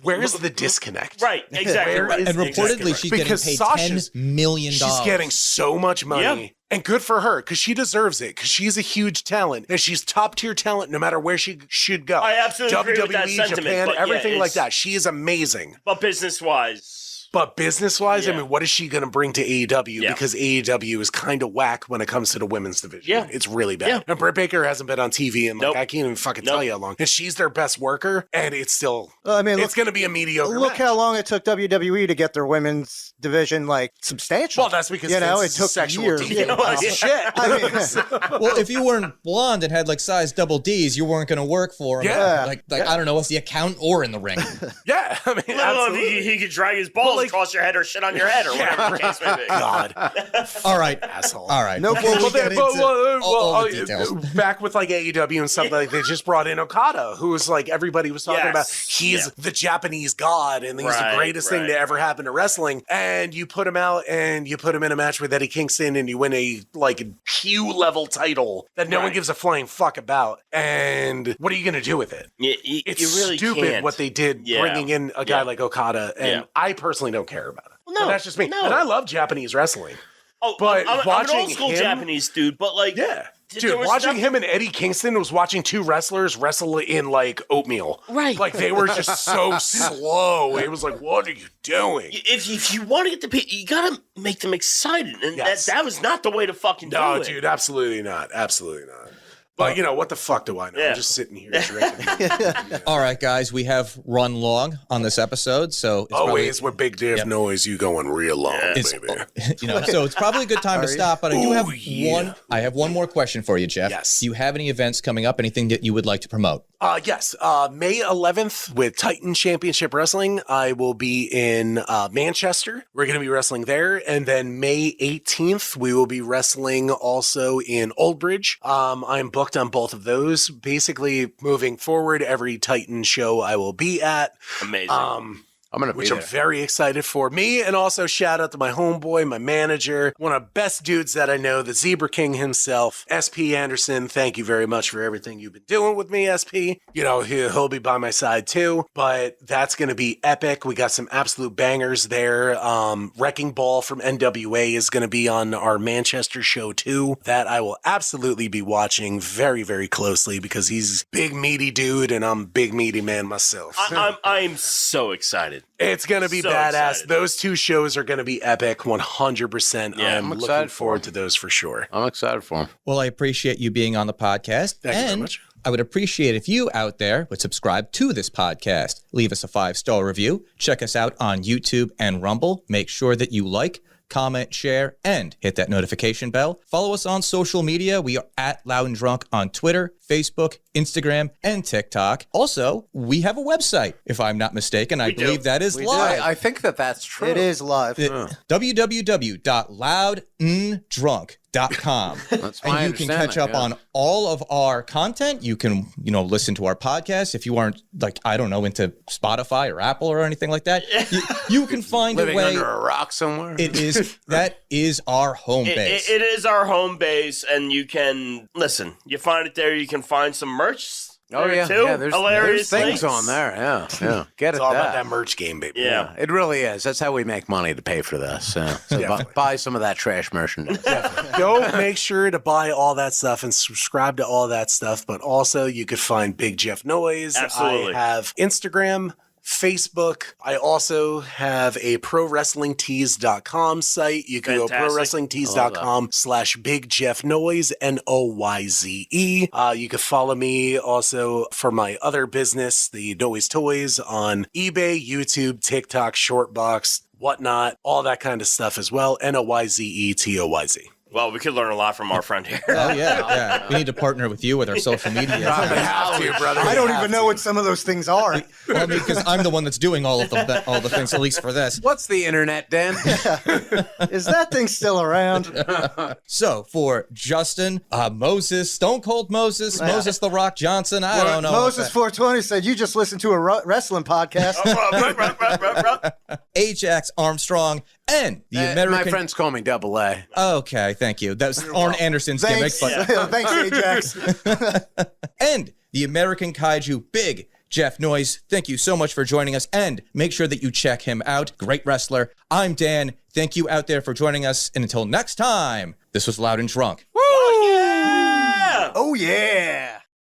Where's the disconnect? Right, exactly. Where is And the reportedly, disconnect? she's Because getting paid Sasha's- $10 million. She's getting so much money. Yeah. And good for her, because she deserves it, because she's a huge talent. And she's top tier talent no matter where she should go. I absolutely agree with that sentiment, Japan, but yeah, everything like it's- that. She is amazing. But business-wise... But business-wise, I Yeah. mean, what is she going to bring to AEW? Yeah. Because AEW is kind of whack when it comes to the women's division. Yeah. It's really bad. Yeah. And Britt Baker hasn't been on TV in, like, Nope. I can't even fucking Nope. tell you how long. And she's their best worker, and it's still, Well, I mean, it's going to be a mediocre look match. how long it took WWE to get their women's division like substantial. Well, that's because you know Vince it is took sexual years. deviant. Well, Shit. I mean, Well, if you weren't blonde and had like size double D's, you weren't going to work for him. Yeah. Like I don't know if the accountant or in the ring. Yeah, I mean, Let alone absolutely. he could drag his balls like- across your head or shit on your head or whatever the case may be. God. All right. Asshole. All right. No Before we bullshit. get into all the details. Back with like AEW and stuff like they just brought in Okada, who was like everybody was talking Yes. about. He's the Japanese god, and he's Right, the greatest thing to ever happen to wrestling. And you put him out, and you put him in a match with Eddie Kingston, and you win a like Q level title that no one Right. gives a flying fuck about. And what are you gonna do with it? You It's you really stupid can't. what they did Yeah. bringing in a guy Yeah. like Okada, and Yeah. I personally don't care about it. Well, no, But that's just me. no. And I love Japanese wrestling. Oh, but I'm an watching old school him- Japanese dude, but like, Yeah. there Dude, was watching nothing- him and Eddie Kingston was watching two wrestlers wrestle in like oatmeal. Right. Like they were just so slow. It was like, what are you doing? If you want to get the people, you gotta make them excited, and Yes. that was not the way to fucking do No, it. dude, absolutely not. Absolutely not. But you know, what the fuck do I know? Yeah. I'm just sitting here drinking. All right, guys, we have run long on this episode, so it's Always with Big Jeff Noyze, you going real long, It's, baby. so it's probably a good time to stop. But I do have Ooh, yeah. one. I have one more question for you, Jeff. Yes. Do you have any events coming up? Anything that you would like to promote? Yes. May 11th with Titan Championship Wrestling, I will be in Manchester. We're going to be wrestling there. And then May 18th, we will be wrestling also in Old Bridge. I'm booked on both of those. Basically, moving forward, every Titan show I will be at. Amazing. I'm gonna be Which there. I'm very excited for. Me, and also shout out to my homeboy, my manager, one of the best dudes that I know, the Zebra King himself, SP Anderson. Thank you very much for everything you've been doing with me, SP. You know, he'll be by my side too, but that's going to be epic. We got some absolute bangers there. Wrecking Ball from NWA is going to be on our Manchester show too. That I will absolutely be watching very, very closely because he's big meaty dude and I'm big meaty man myself. I'm so excited. It's going to be So badass. excited. Those two shows are going to be epic, 100%. Yeah, I'm I'm looking excited for forward them. to those for sure. I'm excited for him. Well, I appreciate you being on the podcast. Thank you very and much. I would appreciate if you out there would subscribe to this podcast. Leave us a 5-star review. Check us out on YouTube and Rumble. Make sure that you like, comment, share, and hit that notification bell. Follow us on social media. We are at Loud and Drunk on Twitter, Facebook, Instagram, and TikTok. Also, we have a website, if I'm not mistaken. I do. believe that is We do. live. I think that's true. it is live. www.loudndrunk.com. That's my And you can catch up understanding, on all of our content. You can, listen to our podcast. If you aren't into Spotify or Apple or anything like that, you can find Living a way. under a rock somewhere. That is our home base. It is our home base, and you can listen. You find it there. You can find some merch. Oh there yeah, too. yeah. There's Hilariously. things on there. Yeah, yeah. Get It's it. all about that merch game, baby. Yeah. It really is. That's how we make money to pay for this. So Definitely. buy some of that trash merchandise. Go make sure to buy all that stuff and subscribe to all that stuff. But also, you could find Big Jeff Noyze. Absolutely. I have Instagram, Facebook. I also have a ProWrestlingTees.com site. You can Fantastic. go ProWrestlingTees.com/Big Jeff Noyze, Noyze. You can follow me also for my other business, the Noyze Toys, on eBay, YouTube, TikTok, Shortbox, whatnot, all that kind of stuff as well. NOYZETOYZ. Well, we could learn a lot from our friend here. Oh, yeah. We need to partner with you with our social media. have to, brother. I don't even know what some of those things are. Well, because I'm the one that's doing all the things, at least for this. What's the internet, Dan? Is that thing still around? So for Justin, Moses, Stone Cold Moses, Moses the Rock Johnson, I don't know. Moses 420 said you just listened to a wrestling podcast. Ajax Armstrong and the American. My friends call me Double A. Okay, thank you. That was Arn Anderson's gimmick, Thanks, but thanks, Ajax. and the American Kaiju Big Jeff Noyze, thank you so much for joining us, and make sure that you check him out. Great wrestler. I'm Dan. Thank you out there for joining us, and until next time, this was Loud and Drunk. Woo! Yeah! Oh, yeah.